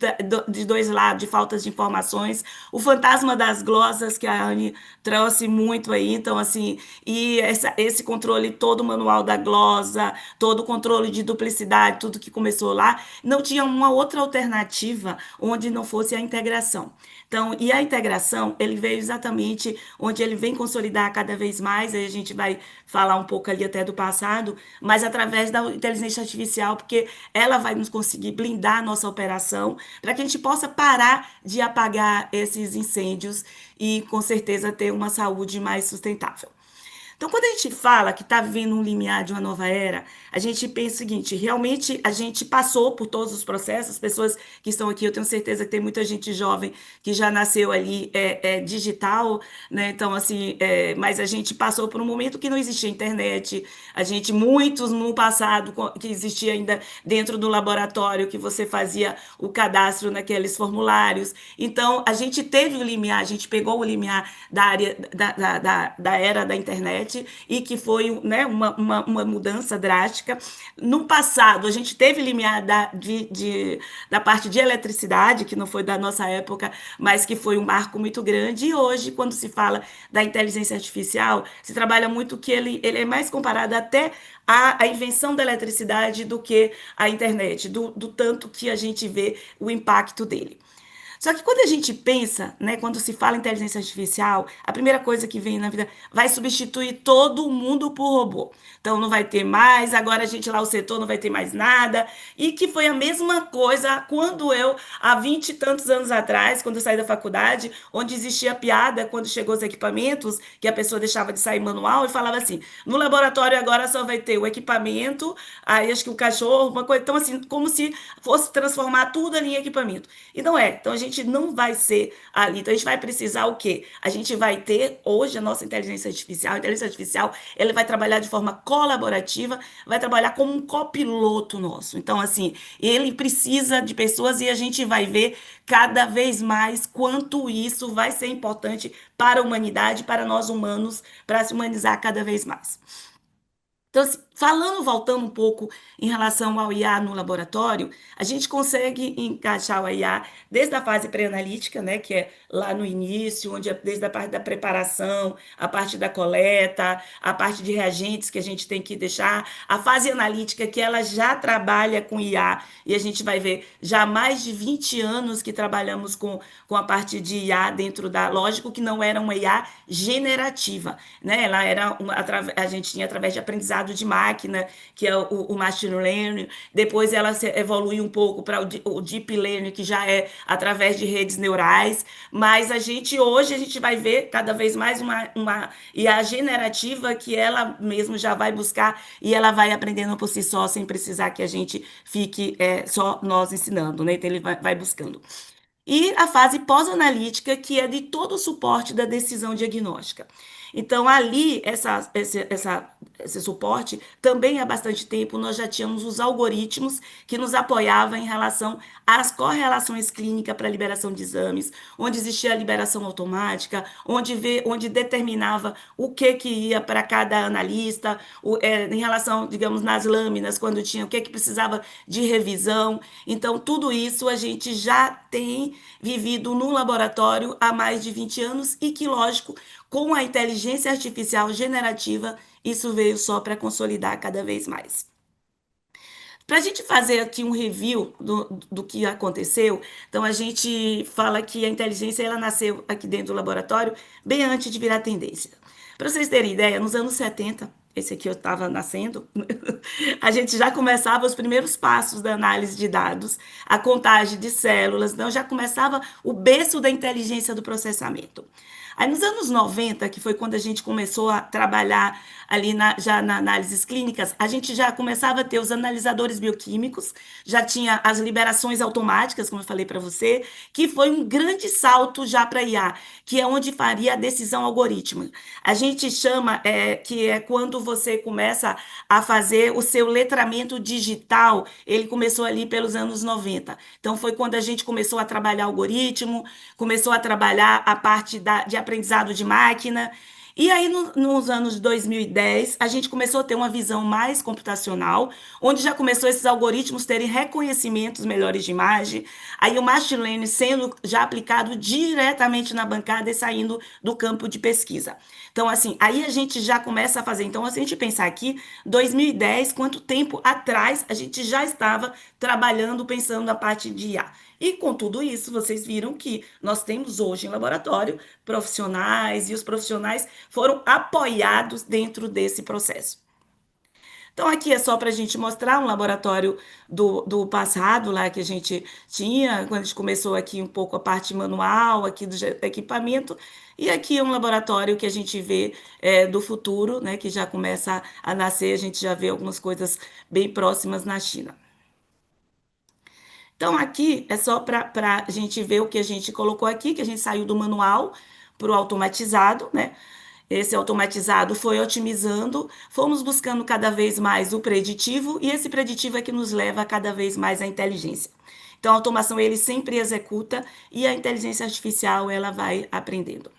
de dois lados, de faltas de informações. O fantasma das glosas, que a Anne trouxe muito aí, então, assim, e esse controle, todo o manual da glosa, todo o controle de duplicidade, tudo que começou lá, não tinha uma outra alternativa onde não fosse a integração. Então, e a integração, ele veio exatamente onde ele vem consolidar cada vez mais, aí a gente vai falar um pouco ali até do passado, mas através da inteligência artificial, porque ela vai nos conseguir blindar a nossa operação, para que a gente possa parar de apagar esses incêndios e, com certeza, ter uma saúde mais sustentável. Então, quando a gente fala que está vivendo um limiar de uma nova era, a gente pensa o seguinte: realmente a gente passou por todos os processos, as pessoas que estão aqui, eu tenho certeza que tem muita gente jovem que já nasceu ali digital, né? Então, assim, mas a gente passou por um momento que não existia internet, muitos no passado, que existia ainda dentro do laboratório, que você fazia o cadastro naqueles formulários. Então, a gente teve o limiar, a gente pegou o limiar da área da era da internet, e que foi, né, uma mudança drástica. No passado, a gente teve limiar da parte de eletricidade, que não foi da nossa época, mas que foi um marco muito grande. E hoje, quando se fala da inteligência artificial, se trabalha muito que ele é mais comparado até à invenção da eletricidade do que à internet, do tanto que a gente vê o impacto dele. Só que quando a gente pensa, né, quando se fala em inteligência artificial, a primeira coisa que vem na vida vai substituir todo mundo por robô. Então não vai ter mais, agora a gente lá, o setor não vai ter mais nada. E que foi a mesma coisa quando há 20 e tantos anos atrás, quando eu saí da faculdade, onde existia piada quando chegou os equipamentos, que a pessoa deixava de sair manual e falava assim: no laboratório agora só vai ter o equipamento, aí acho que o cachorro, uma coisa. Então, assim, como se fosse transformar tudo ali em equipamento. E não é. Então a gente não vai ser ali. Então a gente vai precisar o quê? A gente vai ter hoje a nossa inteligência artificial. A inteligência artificial, ela vai trabalhar de forma colaborativa, vai trabalhar como um copiloto nosso. Então, assim, ele precisa de pessoas, e a gente vai ver cada vez mais quanto isso vai ser importante para a humanidade, para nós humanos, para se humanizar cada vez mais. Então, Voltando um pouco em relação ao IA no laboratório, a gente consegue encaixar o IA desde a fase pré-analítica, né, que é lá no início, onde é desde a parte da preparação, a parte da coleta, a parte de reagentes que a gente tem que deixar, a fase analítica que ela já trabalha com IA, e a gente vai ver já há mais de 20 anos que trabalhamos com a parte de IA dentro da, lógico que não era uma IA generativa, né? Ela era a gente tinha através de aprendizado de máquina, que é o machine learning. Depois ela evolui um pouco para o deep learning, que já é através de redes neurais. Mas hoje a gente vai ver cada vez mais uma IA generativa que ela mesmo já vai buscar e ela vai aprendendo por si só, sem precisar que a gente fique só nós ensinando, né? Então ele vai buscando. E a fase pós-analítica, que é de todo o suporte da decisão diagnóstica. Então, ali, esse suporte, também há bastante tempo, nós já tínhamos os algoritmos que nos apoiavam em relação às correlações clínicas para a liberação de exames, onde existia a liberação automática, onde determinava o que ia para cada analista, em relação, digamos, nas lâminas, quando tinha o que precisava de revisão. Então, tudo isso a gente já tem vivido no laboratório há mais de 20 anos e que, lógico, com a inteligência artificial generativa, isso veio só para consolidar cada vez mais. Para a gente fazer aqui um review do que aconteceu, então a gente fala que a inteligência ela nasceu aqui dentro do laboratório bem antes de virar tendência. Para vocês terem ideia, nos anos 70, esse aqui eu estava nascendo, a gente já começava os primeiros passos da análise de dados, a contagem de células, então já começava o berço da inteligência do processamento. Aí nos anos 90, que foi quando a gente começou a trabalhar ali já na análises clínicas, a gente já começava a ter os analisadores bioquímicos, já tinha as liberações automáticas, como eu falei para você, que foi um grande salto já para IA, que é onde faria a decisão algorítmica. A gente chama que é quando você começa a fazer o seu letramento digital, ele começou ali pelos anos 90. Então foi quando a gente começou a trabalhar algoritmo, começou a trabalhar a parte de aprendizado de máquina. E aí, nos anos 2010, a gente começou a ter uma visão mais computacional, onde já começou esses algoritmos terem reconhecimentos melhores de imagem, aí o machine learning sendo já aplicado diretamente na bancada e saindo do campo de pesquisa. Então, assim, aí a gente já começa a fazer. Então, se a gente pensar aqui, 2010, quanto tempo atrás a gente já estava trabalhando, pensando na parte de IA. E com tudo isso, vocês viram que nós temos hoje em laboratório profissionais e os profissionais foram apoiados dentro desse processo. Então, aqui é só para a gente mostrar um laboratório do passado lá que a gente tinha, quando a gente começou aqui um pouco a parte manual aqui do equipamento, e aqui é um laboratório que a gente vê do futuro, né, que já começa a nascer, a gente já vê algumas coisas bem próximas na China. Então, aqui é só para a gente ver o que a gente colocou aqui, que a gente saiu do manual para o automatizado, né? Esse automatizado foi otimizando, fomos buscando cada vez mais o preditivo, e esse preditivo é que nos leva cada vez mais à inteligência. Então, a automação ele sempre executa e a inteligência artificial ela vai aprendendo.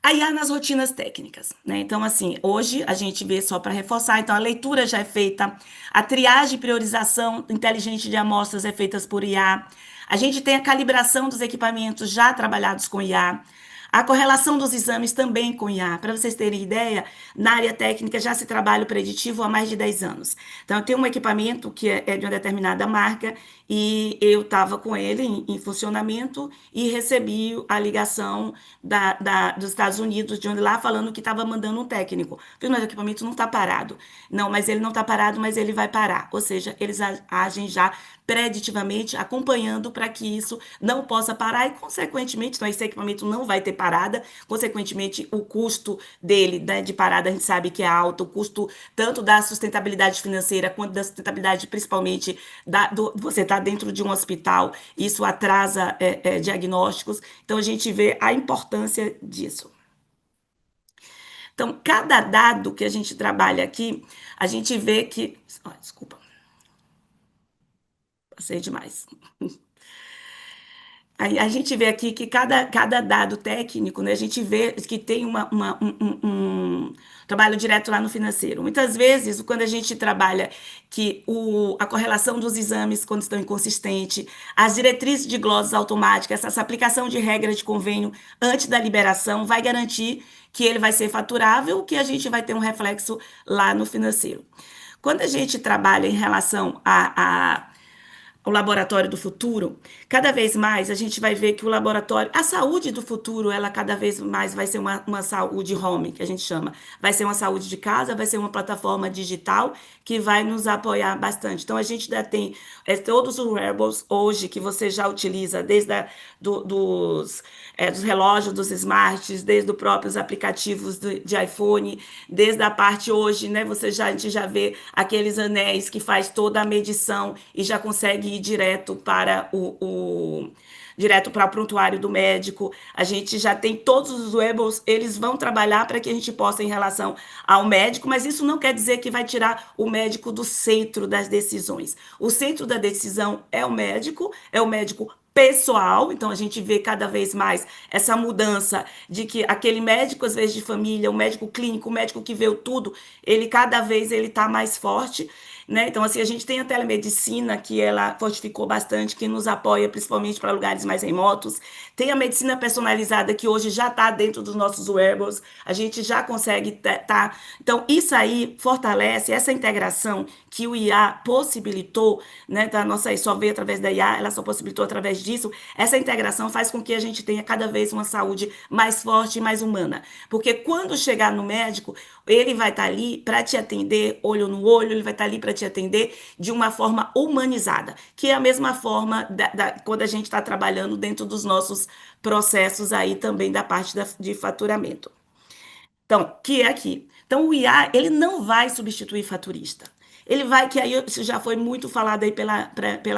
A IA nas rotinas técnicas, né? Então, assim, hoje a gente vê só para reforçar, então a leitura já é feita, a triagem e priorização inteligente de amostras é feita por IA, a gente tem a calibração dos equipamentos já trabalhados com IA, a correlação dos exames também com IA. Para vocês terem ideia, na área técnica já se trabalha o preditivo há mais de 10 anos. Então, eu tenho um equipamento que é de uma determinada marca e eu estava com ele em funcionamento e recebi a ligação dos Estados Unidos, de onde lá, falando que estava mandando um técnico. Falei, mas o equipamento não está parado. Não, mas ele não está parado, mas ele vai parar. Ou seja, eles agem já preditivamente, acompanhando para que isso não possa parar e, consequentemente, então, esse equipamento não vai ter parada, consequentemente, o custo dele, né, de parada, a gente sabe que é alto, o custo tanto da sustentabilidade financeira quanto da sustentabilidade, principalmente, você estar dentro de um hospital, isso atrasa diagnósticos, então a gente vê a importância disso. Então, cada dado que a gente trabalha aqui, a gente vê que... desculpa. Passei demais. a gente vê aqui que cada dado técnico, né, a gente vê que tem um trabalho direto lá no financeiro. Muitas vezes, quando a gente trabalha que a correlação dos exames, quando estão inconsistentes, as diretrizes de glosas automáticas, essa aplicação de regra de convênio antes da liberação vai garantir que ele vai ser faturável, que a gente vai ter um reflexo lá no financeiro. Quando a gente trabalha em relação o laboratório do futuro, cada vez mais a gente vai ver que a saúde do futuro, ela cada vez mais vai ser uma saúde home, que a gente chama. Vai ser uma saúde de casa, vai ser uma plataforma digital que vai nos apoiar bastante. Então, a gente já tem todos os wearables hoje que você já utiliza, desde dos relógios, dos smarts, desde os próprios aplicativos de iPhone, desde a parte hoje, né, a gente já vê aqueles anéis que faz toda a medição e já consegue ir direto para direto para o prontuário do médico. A gente já tem todos os wearables, eles vão trabalhar para que a gente possa, em relação ao médico, mas isso não quer dizer que vai tirar o médico do centro das decisões. O centro da decisão é o médico pessoal, então a gente vê cada vez mais essa mudança de que aquele médico, às vezes de família, o médico clínico, o médico que vê tudo, ele cada vez ele está mais forte, né? Então, assim, a gente tem a telemedicina, que ela fortificou bastante, que nos apoia principalmente para lugares mais remotos. Tem a medicina personalizada, que hoje já está dentro dos nossos wearables, a gente já consegue Então, isso aí fortalece essa integração que o IA possibilitou, né? Da nossa, só veio através da IA, ela só possibilitou através disso. Essa integração faz com que a gente tenha cada vez uma saúde mais forte e mais humana. Porque quando chegar no médico, ele vai estar ali para te atender olho no olho, ele vai estar ali para te atender de uma forma humanizada, que é a mesma forma quando a gente está trabalhando dentro dos nossos processos aí também da parte de faturamento. Então, que é aqui. Então, o IA, ele não vai substituir faturista. Ele vai, que aí isso já foi muito falado aí pela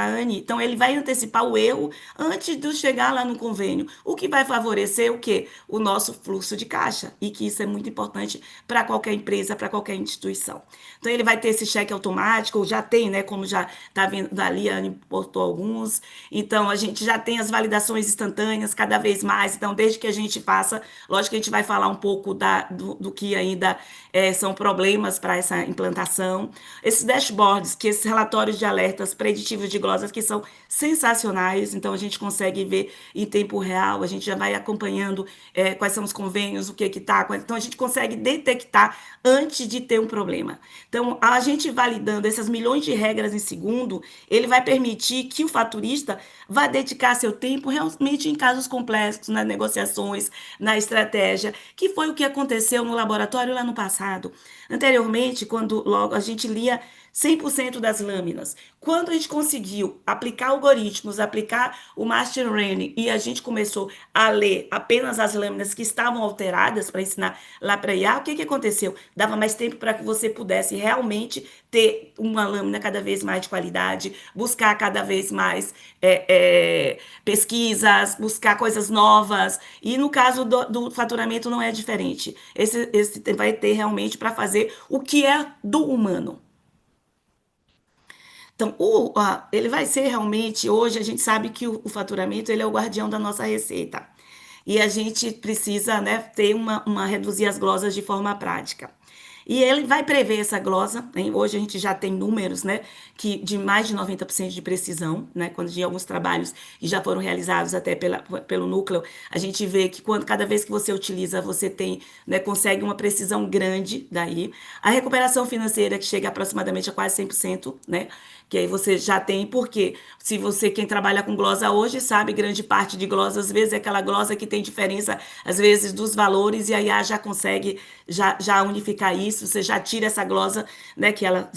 Anne, então ele vai antecipar o erro antes de chegar lá no convênio, o que vai favorecer o quê? O nosso fluxo de caixa, e que isso é muito importante para qualquer empresa, para qualquer instituição. Então ele vai ter esse cheque automático, já tem, né, como já está vendo ali, a Anne postou alguns, então a gente já tem as validações instantâneas cada vez mais, então desde que a gente faça, lógico que a gente vai falar um pouco do que ainda são problemas para essa implantação. Esses dashboards, que esses relatórios de alertas preditivos de glosas, que são sensacionais, então a gente consegue ver em tempo real, a gente já vai acompanhando quais são os convênios, o que está, então a gente consegue detectar antes de ter um problema. Então, a gente validando essas milhões de regras em segundo, ele vai permitir que o faturista vá dedicar seu tempo realmente em casos complexos, nas negociações, na estratégia, que foi o que aconteceu no laboratório lá no passado. Anteriormente, quando logo a gente lia 100% das lâminas. Quando a gente conseguiu aplicar algoritmos, aplicar o Machine Learning e a gente começou a ler apenas as lâminas que estavam alteradas para ensinar lá para IA, o que aconteceu? Dava mais tempo para que você pudesse realmente ter uma lâmina cada vez mais de qualidade, buscar cada vez mais pesquisas, buscar coisas novas. E no caso do faturamento não é diferente. Esse vai ter realmente para fazer o que é do humano. Então, ele vai ser realmente, hoje a gente sabe que o faturamento ele é o guardião da nossa receita. E a gente precisa, né, ter reduzir as glosas de forma prática. E ele vai prever essa glosa, hein? Hoje a gente já tem números, né, de mais de 90% de precisão, né, quando de alguns trabalhos que já foram realizados até pelo núcleo, a gente vê que cada vez que você utiliza, você tem, né, consegue uma precisão grande daí. A recuperação financeira que chega aproximadamente a quase 100%, né, que aí você já tem, porque se quem trabalha com glosa hoje, sabe, grande parte de glosa, às vezes é aquela glosa que tem diferença, às vezes, dos valores, e a IA já consegue já unificar isso, você já tira essa glosa, né, que ela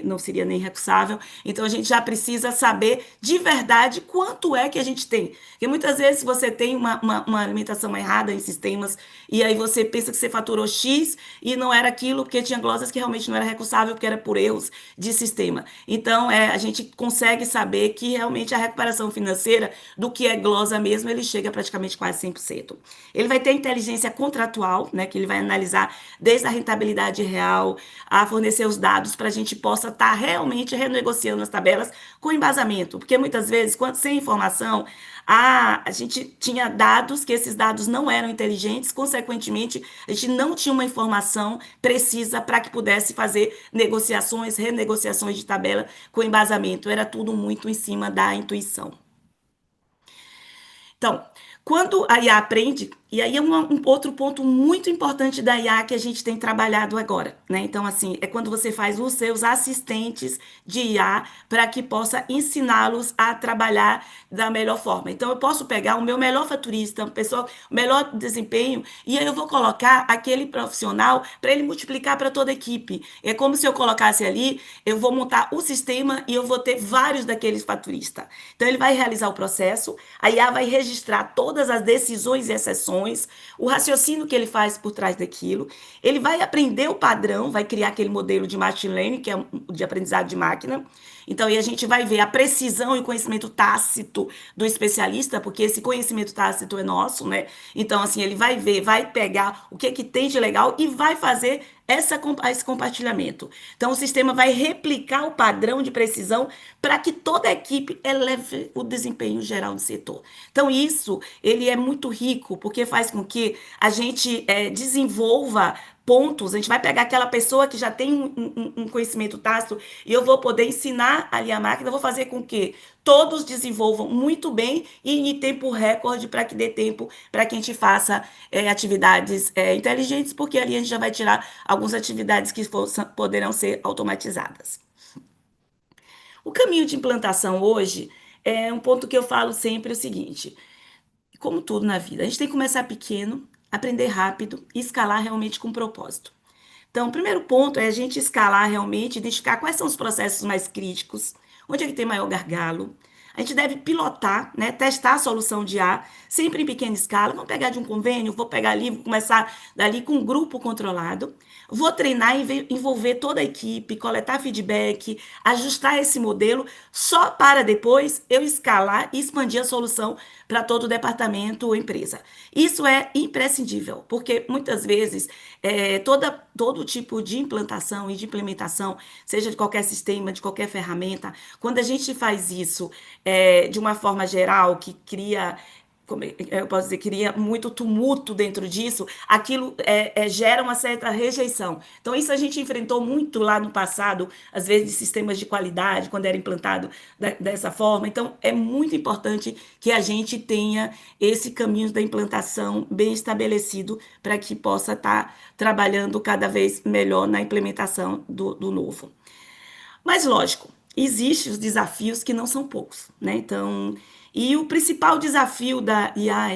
não seria nem recusável. Então, a gente já precisa saber de verdade quanto é que a gente tem. Porque muitas vezes você tem uma alimentação errada em sistemas, e aí você pensa que você faturou X e não era aquilo, porque tinha glosas que realmente não era recursável, porque era por erros de sistema. Então, a gente consegue saber que realmente a recuperação financeira do que é glosa mesmo, ele chega a praticamente quase 100%. Ele vai ter inteligência contratual, né, que ele vai analisar desde a rentabilidade atividade real, a fornecer os dados para a gente possa estar realmente renegociando as tabelas com embasamento, porque muitas vezes, sem informação, a gente tinha dados que esses dados não eram inteligentes, consequentemente, a gente não tinha uma informação precisa para que pudesse fazer negociações, renegociações de tabela com embasamento. Era tudo muito em cima da intuição. Então, quando a IA aprende, e aí é um outro ponto muito importante da IA que a gente tem trabalhado agora, né? Então, assim, é quando você faz os seus assistentes de IA para que possa ensiná-los a trabalhar da melhor forma. Então, eu posso pegar o meu melhor faturista, o melhor desempenho, e aí eu vou colocar aquele profissional para ele multiplicar para toda a equipe. É como se eu colocasse ali, eu vou montar o sistema e eu vou ter vários daqueles faturistas. Então, ele vai realizar o processo, a IA vai registrar todas as decisões e exceções, o raciocínio que ele faz por trás daquilo, ele vai aprender o padrão, vai criar aquele modelo de machine learning, que é de aprendizado de máquina. Então, aí a gente vai ver a precisão e o conhecimento tácito do especialista, porque esse conhecimento tácito é nosso, né? Então, assim, ele vai ver, vai pegar o que tem de legal e vai fazer esse compartilhamento. Então, o sistema vai replicar o padrão de precisão para que toda a equipe eleve o desempenho geral do setor. Então, isso, ele é muito rico, porque faz com que a gente desenvolva pontos. A gente vai pegar aquela pessoa que já tem um conhecimento tácito e eu vou poder ensinar ali a máquina, eu vou fazer com que todos desenvolvam muito bem e em tempo recorde para que dê tempo para que a gente faça atividades inteligentes, porque ali a gente já vai tirar algumas atividades que poderão ser automatizadas. O caminho de implantação hoje é um ponto que eu falo sempre o seguinte: como tudo na vida, a gente tem que começar pequeno, aprender rápido e escalar realmente com propósito. Então, o primeiro ponto é a gente escalar realmente, identificar quais são os processos mais críticos, onde é que tem maior gargalo. A gente deve pilotar, né, testar a solução de IA, sempre em pequena escala. Vamos pegar de um convênio, vou pegar ali, vou começar dali com um grupo controlado. Vou treinar e envolver toda a equipe, coletar feedback, ajustar esse modelo, só para depois eu escalar e expandir a solução para todo o departamento ou empresa. Isso é imprescindível, porque muitas vezes todo tipo de implantação e de implementação, seja de qualquer sistema, de qualquer ferramenta, quando a gente faz isso de uma forma geral, que cria, como eu posso dizer, cria muito tumulto dentro disso, aquilo gera uma certa rejeição. Então, isso a gente enfrentou muito lá no passado, às vezes, de sistemas de qualidade, quando era implantado dessa forma. Então, é muito importante que a gente tenha esse caminho da implantação bem estabelecido para que possa estar trabalhando cada vez melhor na implementação do novo. Mas, lógico, existem os desafios que não são poucos, né? Então, e o principal desafio da IA,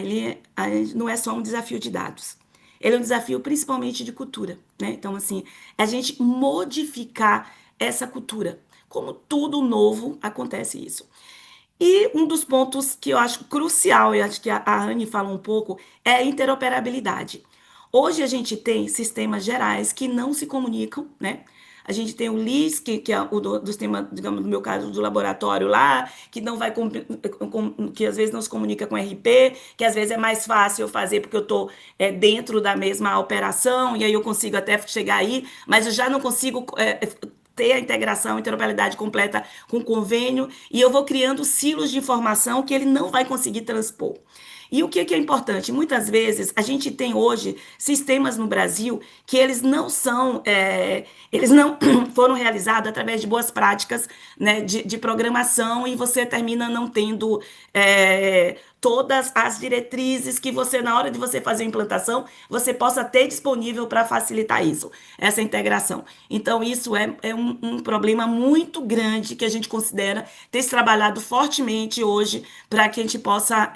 não é só um desafio de dados. Ele é um desafio principalmente de cultura, né? Então, assim, a gente modificar essa cultura. Como tudo novo, acontece isso. E um dos pontos que eu acho crucial, e acho que a Anne falou um pouco, é a interoperabilidade. Hoje a gente tem sistemas gerais que não se comunicam, né? A gente tem o LIS, que é o do sistema, digamos, no meu caso, do laboratório lá, que não vai que às vezes não se comunica com RP, que às vezes é mais fácil eu fazer porque eu estou dentro da mesma operação, e aí eu consigo até chegar aí, mas eu já não consigo ter a integração, a interoperabilidade completa com o convênio, e eu vou criando silos de informação que ele não vai conseguir transpor. E o que é importante? Muitas vezes a gente tem hoje sistemas no Brasil que eles não foram realizados através de boas práticas, né, de programação, e você termina não tendo todas as diretrizes que você, na hora de você fazer a implantação, você possa ter disponível para facilitar isso, essa integração. Então, isso é um problema muito grande que a gente considera ter se trabalhado fortemente hoje para que a gente possa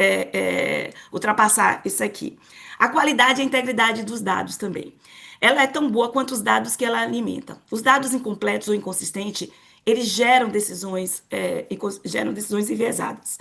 ultrapassar isso aqui. A qualidade e a integridade dos dados também. Ela é tão boa quanto os dados que ela alimenta. Os dados incompletos ou inconsistentes, eles geram decisões enviesadas.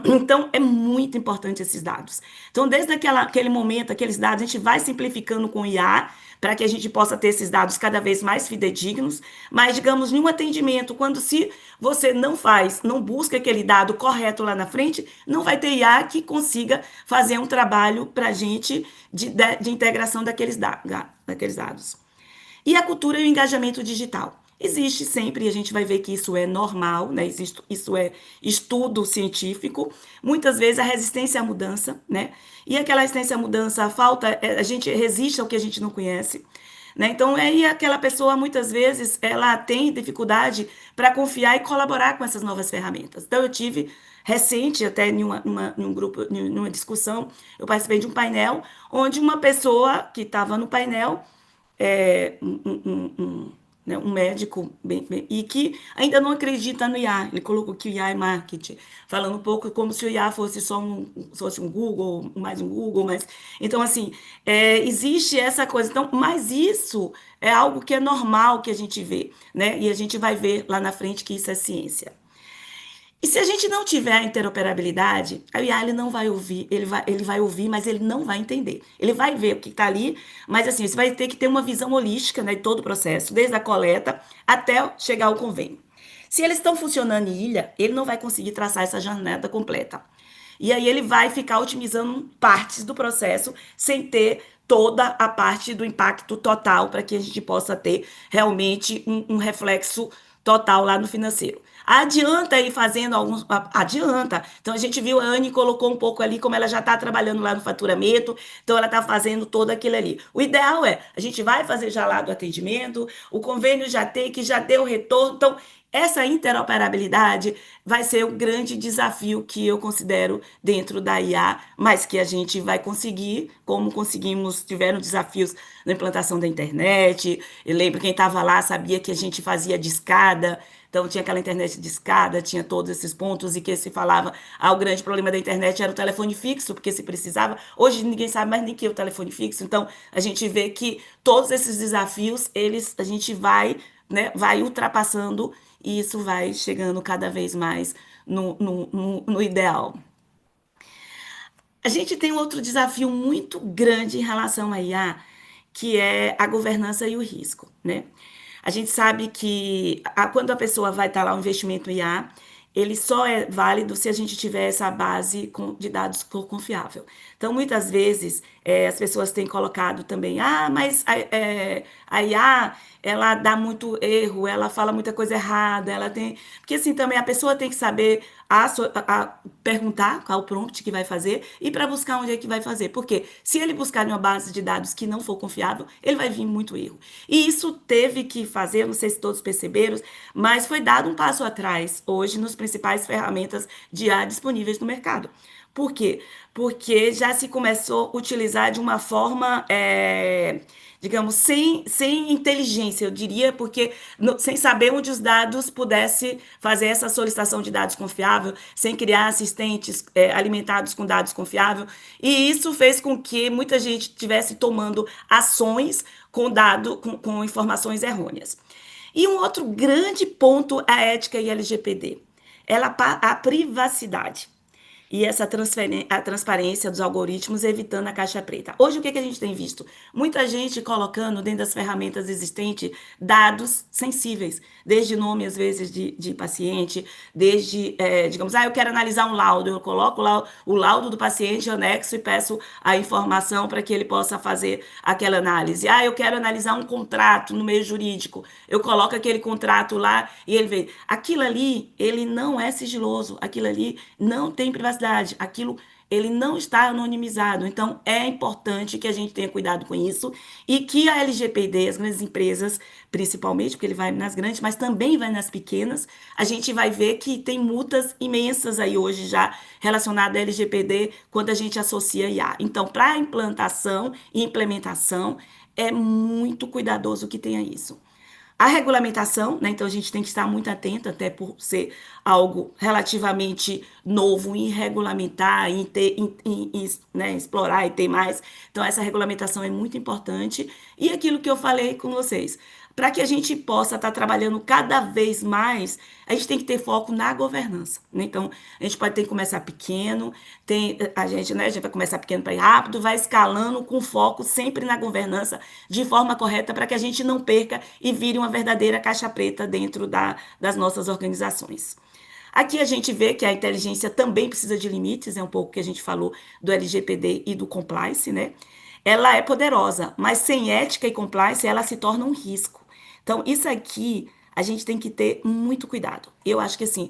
Então, é muito importante esses dados. Então, desde aquele momento, aqueles dados, a gente vai simplificando com o IA para que a gente possa ter esses dados cada vez mais fidedignos, mas, digamos, em um atendimento, se você não busca aquele dado correto lá na frente, não vai ter IA que consiga fazer um trabalho para a gente de integração daqueles dados. E a cultura e o engajamento digital. Existe sempre, e a gente vai ver que isso é normal, né? Isso é estudo científico. Muitas vezes a resistência à mudança, né? E aquela resistência à mudança, a gente resiste ao que a gente não conhece. Né? Então, aí aquela pessoa, muitas vezes, ela tem dificuldade para confiar e colaborar com essas novas ferramentas. Então, eu tive recente, até em um grupo, em uma discussão, eu participei de um painel, onde uma pessoa que estava no painel, né, um médico, e que ainda não acredita no IA, ele colocou que o IA é marketing, falando um pouco como se o IA fosse fosse um Google, mais um Google, mas, então, assim, existe essa coisa, então, mas isso é algo que é normal que a gente vê, né, e a gente vai ver lá na frente que isso é ciência. E se a gente não tiver a interoperabilidade, a IA ele não vai ouvir, ele vai ouvir, mas ele não vai entender. Ele vai ver o que está ali, mas assim, você vai ter que ter uma visão holística, né, de todo o processo, desde a coleta até chegar ao convênio. Se eles estão funcionando em ilha, ele não vai conseguir traçar essa jornada completa. E aí ele vai ficar otimizando partes do processo sem ter toda a parte do impacto total para que a gente possa ter realmente um reflexo total lá no financeiro. Adianta ir fazendo alguns. Adianta. Então a gente viu a Anne colocou um pouco ali, como ela já está trabalhando lá no faturamento, então ela está fazendo todo aquilo ali. O ideal é, a gente vai fazer já lá do atendimento, o convênio já tem, que já deu retorno. Então, essa interoperabilidade vai ser o grande desafio que eu considero dentro da IA, mas que a gente vai conseguir, como conseguimos, tiveram desafios na implantação da internet. Eu lembro quem estava lá sabia que a gente fazia discada, então tinha aquela internet de escada, tinha todos esses pontos e que se falava, o grande problema da internet era o telefone fixo, porque se precisava. Hoje ninguém sabe mais nem que é o telefone fixo, então a gente vê que todos esses desafios, a gente vai, né, vai ultrapassando e isso vai chegando cada vez mais no ideal. A gente tem um outro desafio muito grande em relação à IA, que é a governança e o risco, né? A gente sabe que quando a pessoa vai estar lá, um investimento em IA, ele só é válido se a gente tiver essa base de dados confiável. Então, muitas vezes, as pessoas têm colocado também, mas a IA, ela dá muito erro, ela fala muita coisa errada, ela tem... Porque, assim, também a pessoa tem que saber perguntar qual o prompt que vai fazer e para buscar onde é que vai fazer. Porque se ele buscar em uma base de dados que não for confiável, ele vai vir muito erro. E isso teve que fazer, não sei se todos perceberam, mas foi dado um passo atrás hoje nos principais ferramentas de IA disponíveis no mercado. Por quê? Porque já se começou a utilizar de uma forma, digamos, sem inteligência, eu diria, porque sem saber onde os dados pudesse fazer essa solicitação de dados confiável, sem criar assistentes alimentados com dados confiáveis. E isso fez com que muita gente estivesse tomando ações com informações errôneas. E um outro grande ponto é a ética e LGPD. A privacidade e essa a transparência dos algoritmos evitando a caixa preta. Hoje, o que a gente tem visto? Muita gente colocando dentro das ferramentas existentes dados sensíveis, desde nome, às vezes, de paciente, desde, digamos, eu quero analisar um laudo, eu coloco lá o laudo do paciente, anexo e peço a informação para que ele possa fazer aquela análise. Eu quero analisar um contrato no meio jurídico, eu coloco aquele contrato lá e ele vê. Aquilo ali, ele não é sigiloso, aquilo ali não tem privacidade. Aquilo ele não está anonimizado. Então, é importante que a gente tenha cuidado com isso e que a LGPD, as grandes empresas, principalmente, porque ele vai nas grandes, mas também vai nas pequenas, a gente vai ver que tem multas imensas aí hoje já relacionadas à LGPD quando a gente associa IA. Então, para a implantação e implementação, é muito cuidadoso que tenha isso. A regulamentação, né? Então a gente tem que estar muito atento, até por ser algo relativamente novo em regulamentar, né, explorar e ter mais. Então essa regulamentação é muito importante. E aquilo que eu falei com vocês, para que a gente possa estar trabalhando cada vez mais, a gente tem que ter foco na governança, né? Então, a gente pode ter que começar pequeno, a gente vai começar pequeno para ir rápido, vai escalando com foco sempre na governança, de forma correta, para que a gente não perca e vire uma verdadeira caixa preta dentro das nossas organizações. Aqui a gente vê que a inteligência também precisa de limites, é um pouco que a gente falou do LGPD e do compliance, né? ela é poderosa, mas sem ética e compliance, ela se torna um risco. Então, isso aqui a gente tem que ter muito cuidado. Eu acho que assim,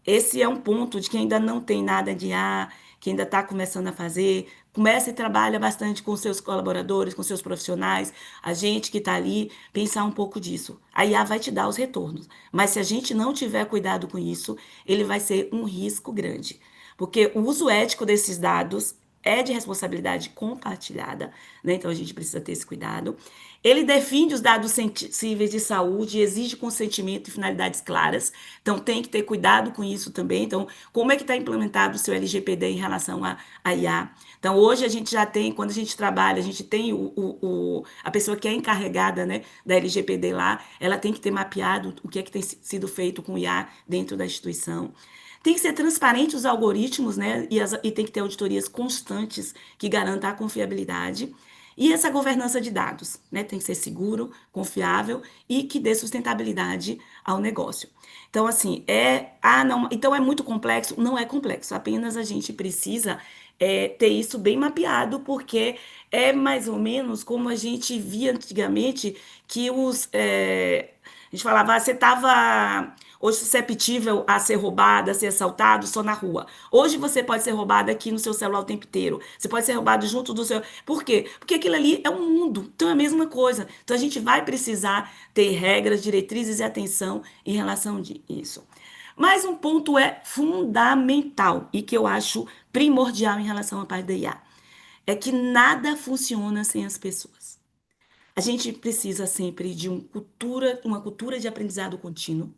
esse é um ponto de quem ainda não tem nada de IA, que ainda está começando a fazer. Começa e trabalha bastante com seus colaboradores, com seus profissionais, a gente que está ali, pensar um pouco disso. A IA vai te dar os retornos, mas se a gente não tiver cuidado com isso, ele vai ser um risco grande. Porque o uso ético desses dados é de responsabilidade compartilhada, né? Então a gente precisa ter esse cuidado. Ele define os dados sensíveis de saúde e exige consentimento e finalidades claras. Então tem que ter cuidado com isso também. Então, como é que está implementado o seu LGPD em relação à IA? Então, hoje a gente já tem, quando a gente trabalha, a gente tem a pessoa que é encarregada, né, da LGPD lá, ela tem que ter mapeado o que é que tem sido feito com o IA dentro da instituição. Tem que ser transparente os algoritmos, né? E tem que ter auditorias constantes que garantam a confiabilidade. E essa governança de dados, né? Tem que ser seguro, confiável e que dê sustentabilidade ao negócio. Então, assim, não, então é muito complexo? Não é complexo, apenas a gente precisa ter isso bem mapeado, porque é mais ou menos como a gente via antigamente que a gente falava, você estava hoje susceptível a ser roubado, a ser assaltado só na rua. Hoje você pode ser roubado aqui no seu celular o tempo inteiro. Você pode ser roubado junto do seu. Por quê? Porque aquilo ali é um mundo. Então é a mesma coisa. Então a gente vai precisar ter regras, diretrizes e atenção em relação a isso. Mas um ponto é fundamental e que eu acho primordial em relação à parte da IA. É que nada funciona sem as pessoas. A gente precisa sempre de uma cultura de aprendizado contínuo.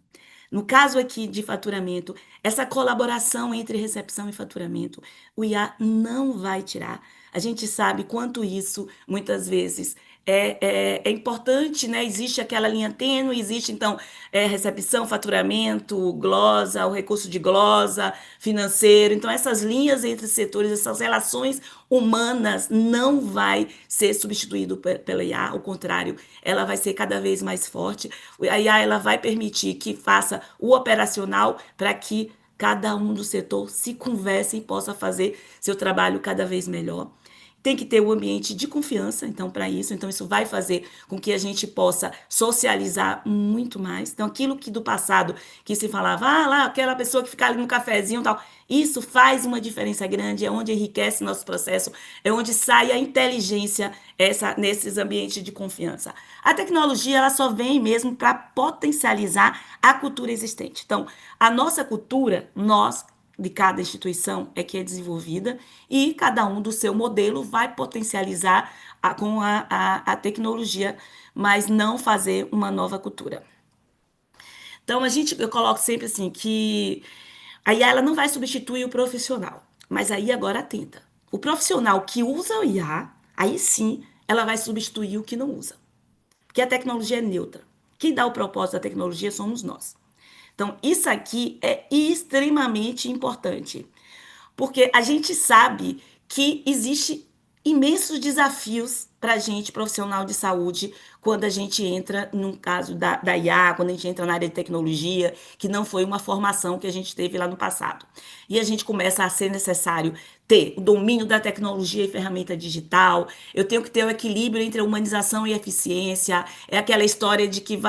No caso aqui de faturamento, essa colaboração entre recepção e faturamento, o IA não vai tirar. A gente sabe quanto isso, muitas vezes, é importante, né? Existe aquela linha tênue, existe, então, recepção, faturamento, glosa, o recurso de glosa, financeiro. Então, essas linhas entre setores, essas relações humanas não vai ser substituído pela IA, ao contrário, ela vai ser cada vez mais forte. A IA ela vai permitir que faça o operacional para que cada um do setor se converse e possa fazer seu trabalho cada vez melhor. Tem que ter um ambiente de confiança, então, para isso. Então, isso vai fazer com que a gente possa socializar muito mais. Então, aquilo que do passado que se falava, lá, aquela pessoa que fica ali no cafezinho e tal, isso faz uma diferença grande, é onde enriquece nosso processo, é onde sai a inteligência nesses ambientes de confiança. A tecnologia, ela só vem mesmo para potencializar a cultura existente. Então, a nossa cultura, de cada instituição é que é desenvolvida e cada um do seu modelo vai potencializar com a tecnologia, mas não fazer uma nova cultura. Então, eu coloco sempre assim que a IA ela não vai substituir o profissional, mas aí agora atenta. O profissional que usa o IA, aí sim, ela vai substituir o que não usa. Porque a tecnologia é neutra. Quem dá o propósito da tecnologia somos nós. Então, isso aqui é extremamente importante, porque a gente sabe que existe imensos desafios para a gente, profissional de saúde, quando a gente entra, num caso da IA, quando a gente entra na área de tecnologia, que não foi uma formação que a gente teve lá no passado. E a gente começa a ser necessário ter o domínio da tecnologia e ferramenta digital, eu tenho que ter o equilíbrio entre a humanização e a eficiência, é aquela história de que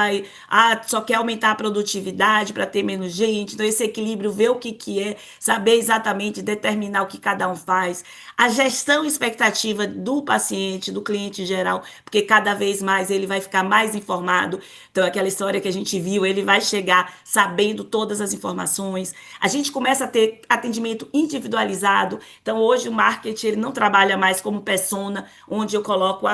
só quer aumentar a produtividade para ter menos gente, então esse equilíbrio, ver o que é, saber exatamente, determinar o que cada um faz, a gestão expectativa do paciente, do cliente em geral, porque cada vez mais ele vai ficar mais informado, então aquela história que a gente viu, ele vai chegar sabendo todas as informações, a gente começa a ter atendimento individualizado, então hoje o marketing ele não trabalha mais como persona, onde eu coloco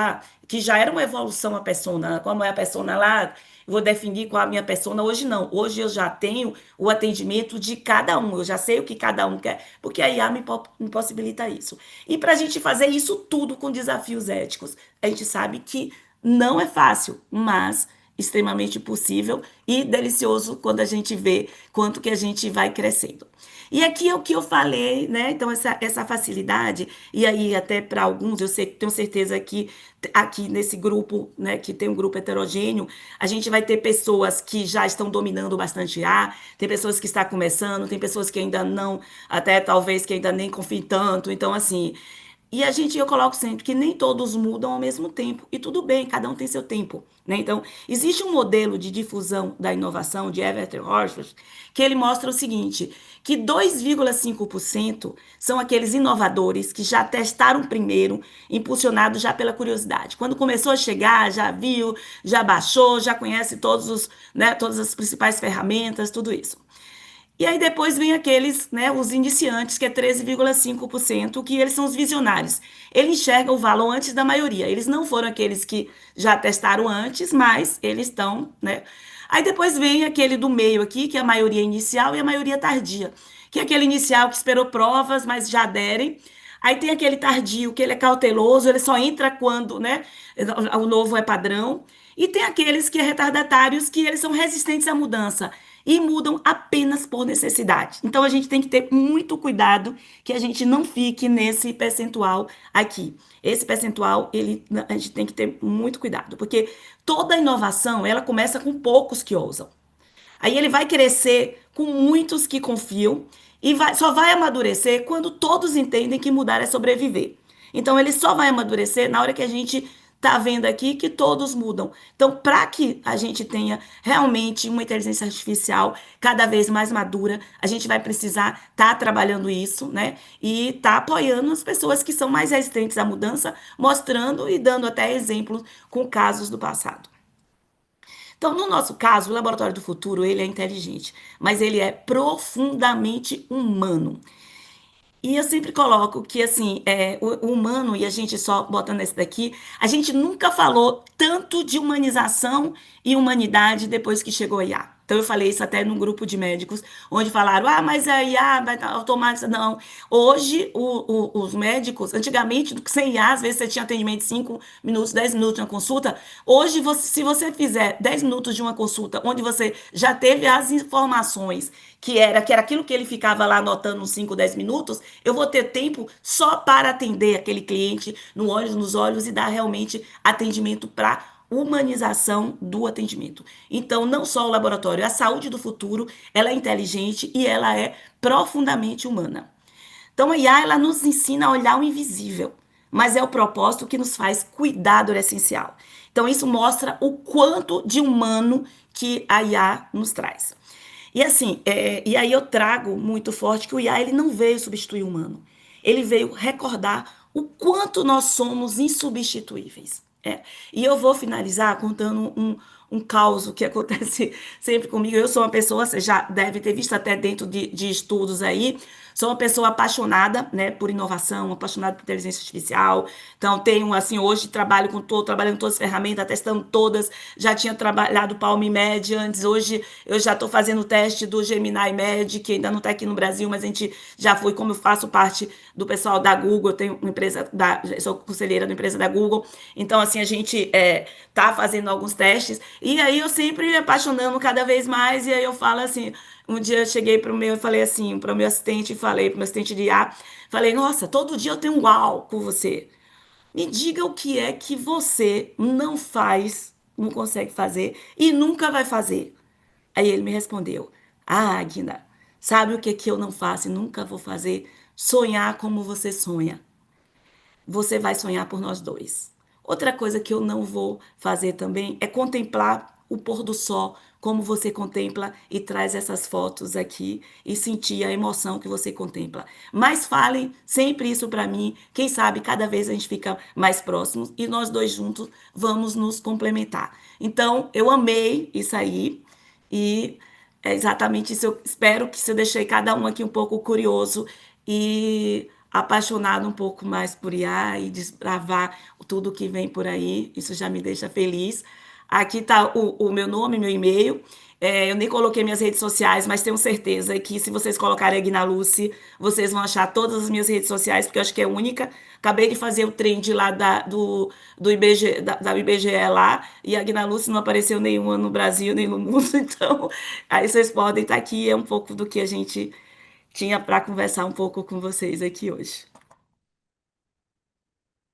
que já era uma evolução a persona, como é a persona lá, vou definir qual é a minha persona, hoje não, hoje eu já tenho o atendimento de cada um, eu já sei o que cada um quer, porque a IA me possibilita isso. E para a gente fazer isso tudo com desafios éticos, a gente sabe que não é fácil, mas extremamente possível e delicioso quando a gente vê quanto que a gente vai crescendo. E aqui é o que eu falei, né? Então, essa facilidade, e aí até para alguns, tenho certeza que aqui nesse grupo, né, que tem um grupo heterogêneo, a gente vai ter pessoas que já estão dominando bastante IA, tem pessoas que estão começando, tem pessoas que ainda não, até talvez que ainda nem confiem tanto. Então, assim, E eu coloco sempre que nem todos mudam ao mesmo tempo. E tudo bem, cada um tem seu tempo, né? Então, existe um modelo de difusão da inovação de Everett Horstman que ele mostra o seguinte, que 2,5% são aqueles inovadores que já testaram primeiro, impulsionados já pela curiosidade. Quando começou a chegar, já viu, já baixou, já conhece todas as principais ferramentas, tudo isso. E aí depois vem aqueles, né, os iniciantes, que é 13,5%, que eles são os visionários. Eles enxergam o valor antes da maioria. Eles não foram aqueles que já testaram antes, mas eles estão, né? Aí depois vem aquele do meio aqui, que é a maioria inicial e a maioria tardia, que é aquele inicial que esperou provas, mas já aderem. Aí tem aquele tardio, que ele é cauteloso, ele só entra quando, né, o novo é padrão. E tem aqueles que é retardatários, que eles são resistentes à mudança e mudam apenas por necessidade. Então a gente tem que ter muito cuidado que a gente não fique nesse percentual aqui. Esse percentual, a gente tem que ter muito cuidado, porque toda inovação, ela começa com poucos que ousam. Aí ele vai crescer com muitos que confiam e só vai amadurecer quando todos entendem que mudar é sobreviver. Então ele só vai amadurecer na hora que a gente está vendo aqui que todos mudam. Então, para que a gente tenha realmente uma inteligência artificial cada vez mais madura, a gente vai precisar estar trabalhando isso, né? E estar apoiando as pessoas que são mais resistentes à mudança, mostrando e dando até exemplos com casos do passado. Então, no nosso caso, o Laboratório do Futuro, ele é inteligente, mas ele é profundamente humano. E eu sempre coloco que, assim, o humano, e a gente só botando esse daqui, a gente nunca falou tanto de humanização e humanidade depois que chegou a IA. Então, eu falei isso até num grupo de médicos, onde falaram, mas a IA vai automatizar. Não. Hoje, os médicos, antigamente, sem IA, às vezes você tinha atendimento de 5 minutos, 10 minutos de uma consulta. Hoje, se você fizer 10 minutos de uma consulta, onde você já teve as informações que era aquilo que ele ficava lá anotando uns 5, 10 minutos, eu vou ter tempo só para atender aquele cliente no olhos nos olhos e dar realmente atendimento para humanização do atendimento. Então, não só o laboratório, a saúde do futuro, ela é inteligente e ela é profundamente humana. Então, a IA, ela nos ensina a olhar o invisível, mas é o propósito que nos faz cuidar do essencial. Então, isso mostra o quanto de humano que a IA nos traz. E assim, e aí eu trago muito forte que o IA ele não veio substituir o humano. Ele veio recordar o quanto nós somos insubstituíveis. E eu vou finalizar contando um caos que acontece sempre comigo. Eu sou uma pessoa, você já deve ter visto até dentro de estudos aí, sou uma pessoa apaixonada, né, por inovação, apaixonada por inteligência artificial. Então, tenho, assim, hoje estou trabalhando com todas as ferramentas, testando todas. Já tinha trabalhado Palm Med antes, hoje eu já estou fazendo o teste do Gemini Med, que ainda não está aqui no Brasil, mas a gente já foi, como eu faço parte do pessoal da Google, eu tenho uma empresa, sou conselheira da empresa da Google, então, assim, a gente tá fazendo alguns testes, e aí eu sempre me apaixonando cada vez mais, e aí eu falo assim, um dia eu cheguei falei assim, para o meu assistente, falei para o meu assistente de IA, falei, nossa, todo dia eu tenho um uau com você. Me diga o que é que você não faz, não consegue fazer e nunca vai fazer. Aí ele me respondeu, Agna, sabe o que que eu não faço e nunca vou fazer? Sonhar como você sonha. Você vai sonhar por nós dois. Outra coisa que eu não vou fazer também é contemplar o pôr do sol, como você contempla e traz essas fotos aqui e sentir a emoção que você contempla. Mas falem sempre isso para mim. Quem sabe cada vez a gente fica mais próximos e nós dois juntos vamos nos complementar. Então, eu amei isso aí e é exatamente isso. Eu espero que se eu deixei cada um aqui um pouco curioso e apaixonado um pouco mais por IA e desbravar tudo que vem por aí. Isso já me deixa feliz. Aqui está o meu nome, meu e-mail. Eu nem coloquei minhas redes sociais, mas tenho certeza que se vocês colocarem Agna Lucy, vocês vão achar todas as minhas redes sociais, porque eu acho que é única. Acabei de fazer o trend lá do IBGE, da IBGE lá, e a Agna Lucy não apareceu nenhuma no Brasil, nem no mundo. Então, aí vocês podem estar aqui, é um pouco do que a gente tinha para conversar um pouco com vocês aqui hoje.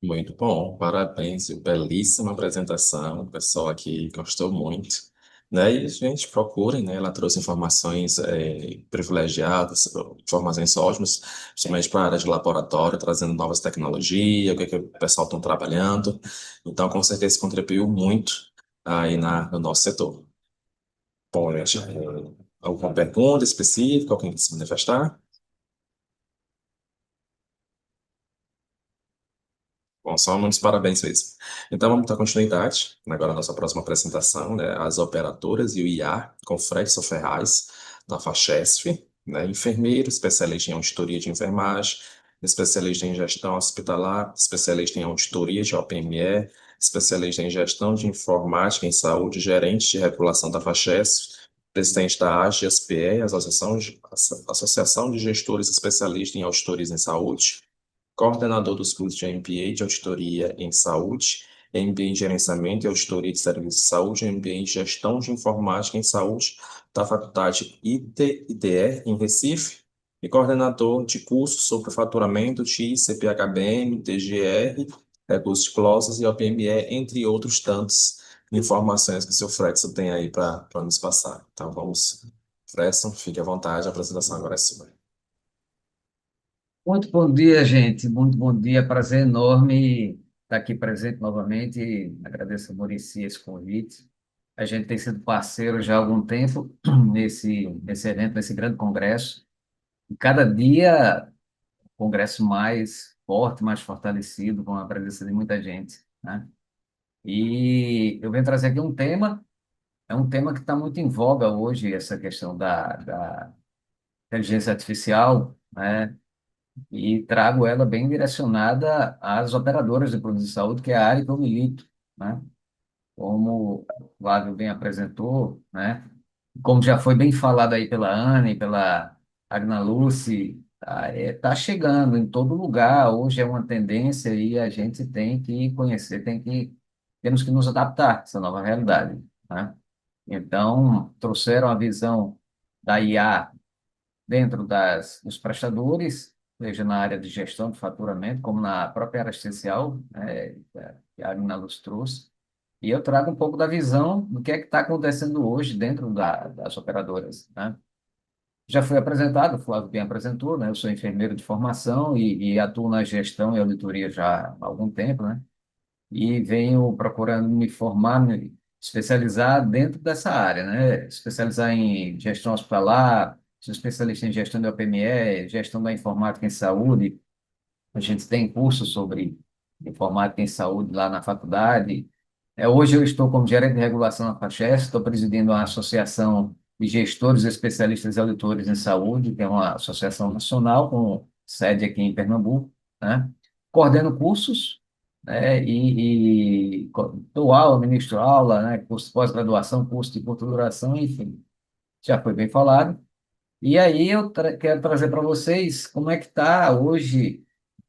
Muito bom, parabéns, belíssima apresentação, o pessoal aqui gostou muito. né? E a gente procura, né? Ela trouxe informações privilegiadas, informações ótimas, principalmente para a área de laboratório, trazendo novas tecnologias, o que o pessoal está trabalhando. Então, com certeza, isso contribuiu muito aí no nosso setor. Bom, gente, alguma pergunta específica, alguém quer se manifestar? Bom, só muitos parabéns mesmo. Então, vamos dar continuidade. Agora, a nossa próxima apresentação, né? As operadoras e o IA, com Fredson Ferraz, da FACHESF, né? Enfermeiro, especialista em auditoria de enfermagem, especialista em gestão hospitalar, especialista em auditoria de OPME, especialista em gestão de informática em saúde, gerente de regulação da FACHESF, presidente da AGESPE, Associação de Gestores Especialistas em Auditoria em Saúde, coordenador dos cursos de MBA de Auditoria em Saúde, MBA em Gerenciamento e Auditoria de Serviços de Saúde, MBA em Gestão de Informática em Saúde da Faculdade IDE em Recife, e coordenador de cursos sobre faturamento de CPHBM, TGR, recursos de glosas e OPME, entre outros tantos informações que o seu Fredson tem aí para nos passar. Então vamos, Fredson, fique à vontade, a apresentação agora é sua. Muito bom dia, gente. Muito bom dia. Prazer enorme estar aqui presente novamente. Agradeço a Muricy esse convite. A gente tem sido parceiro já há algum tempo nesse evento, nesse grande congresso. E cada dia, o congresso mais forte, mais fortalecido, com a presença de muita gente, né? E eu venho trazer aqui um tema, é um tema que está muito em voga hoje, essa questão da inteligência artificial, né? E trago ela bem direcionada às operadoras de plano de saúde, que é a área que eu milito, né? Como o Flávio bem apresentou, né? Como já foi bem falado aí pela Anne, pela Agna Lucy, tá chegando em todo lugar, hoje é uma tendência e a gente tem que conhecer, temos que nos adaptar a essa nova realidade, né? Então, trouxeram a visão da IA dentro dos prestadores, seja na área de gestão de faturamento, como na própria área assistencial, que a Agna Luz trouxe. E eu trago um pouco da visão do que é que está acontecendo hoje dentro das operadoras, né? Já foi apresentado, o Flávio bem apresentou, né? Eu sou enfermeiro de formação e atuo na gestão e auditoria já há algum tempo, né? E venho procurando me formar, me especializar dentro dessa área, né? Especializar em gestão hospitalar, sou especialista em gestão de OPME, gestão da informática em saúde. A gente tem curso sobre informática em saúde lá na faculdade. Hoje eu estou como gerente de regulação na FACHES, estou presidindo a Associação de Gestores Especialistas e Auditores em Saúde, que é uma associação nacional com sede aqui em Pernambuco, né? Coordeno cursos, né? Dou aula, ministro aula, né? Curso de pós-graduação, curso de curta duração, enfim, já foi bem falado. E aí eu quero trazer para vocês como é que está hoje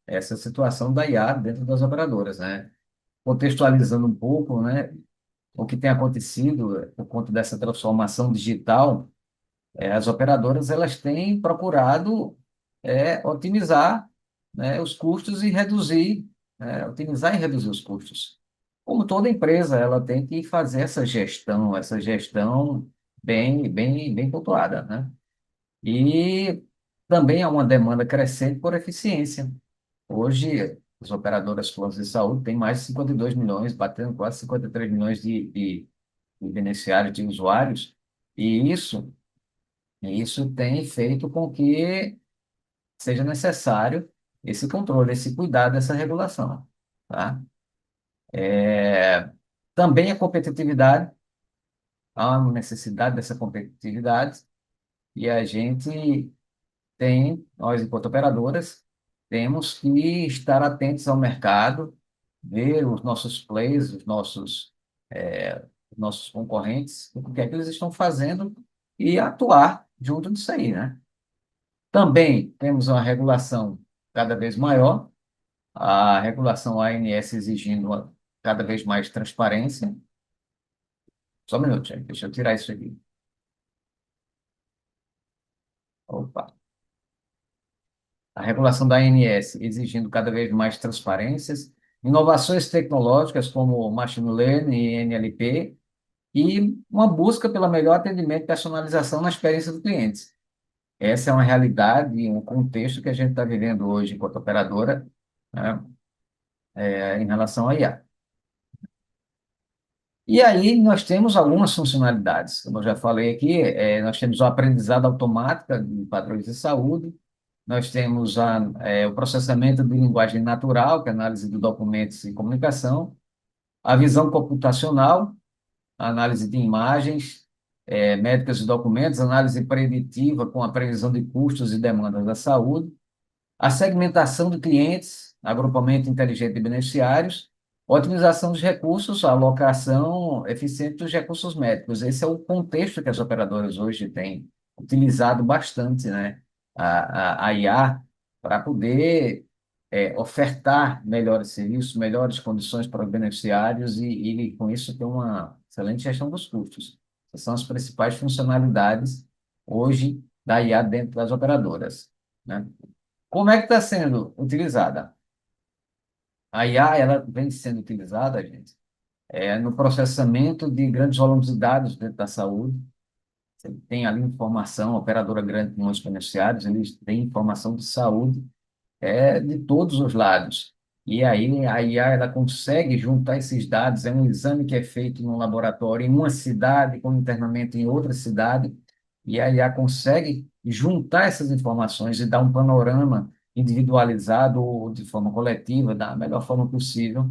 essa situação da IA dentro das operadoras, né? Contextualizando um pouco, né? O que tem acontecido por conta dessa transformação digital, as operadoras elas têm procurado otimizar, né, os custos e reduzir, otimizar e reduzir os custos. Como toda empresa, ela tem que fazer essa gestão bem pontuada, né? E também há uma demanda crescente por eficiência. Hoje, as operadoras de planos de saúde têm mais de 52 milhões, batendo quase 53 milhões de beneficiários, de usuários, e isso tem feito com que seja necessário esse controle, esse cuidado dessa regulação, tá? Também a competitividade, há uma necessidade dessa competitividade, e a gente nós, enquanto operadoras, temos que estar atentos ao mercado, ver os nossos players, os nossos concorrentes, o que é que eles estão fazendo e atuar junto disso aí, né? Também temos uma regulação cada vez maior, a regulação ANS exigindo cada vez mais transparência. Só um minuto, gente, deixa eu tirar isso aqui. Opa. A regulação da ANS exigindo cada vez mais transparências, inovações tecnológicas como Machine Learning e NLP, e uma busca pelo melhor atendimento e personalização na experiência do cliente. Essa é uma realidade, um contexto que a gente está vivendo hoje enquanto operadora, né, em relação à IA. E aí nós temos algumas funcionalidades. Como eu já falei aqui, nós temos o aprendizado automático de padrões de saúde, nós temos o processamento de linguagem natural, que é a análise de documentos e comunicação, a visão computacional, a análise de imagens, médicas de documentos, análise preditiva com a previsão de custos e demandas da saúde, a segmentação de clientes, agrupamento inteligente de beneficiários, otimização dos recursos, a alocação eficiente dos recursos médicos. Esse é o contexto que as operadoras hoje têm utilizado bastante, né? A IA para poder ofertar melhores serviços, melhores condições para os beneficiários e com isso ter uma excelente gestão dos custos. Essas são as principais funcionalidades hoje da IA dentro das operadoras, né? Como é que está sendo utilizada? A IA, ela vem sendo utilizada, gente, no processamento de grandes volumes de dados dentro da saúde. Você tem ali informação, operadora grande com muitos beneficiários, eles têm informação de saúde de todos os lados. E aí a IA ela consegue juntar esses dados, é um exame que é feito no laboratório em uma cidade, com internamento em outra cidade, e a IA consegue juntar essas informações e dar um panorama individualizado ou de forma coletiva, da melhor forma possível.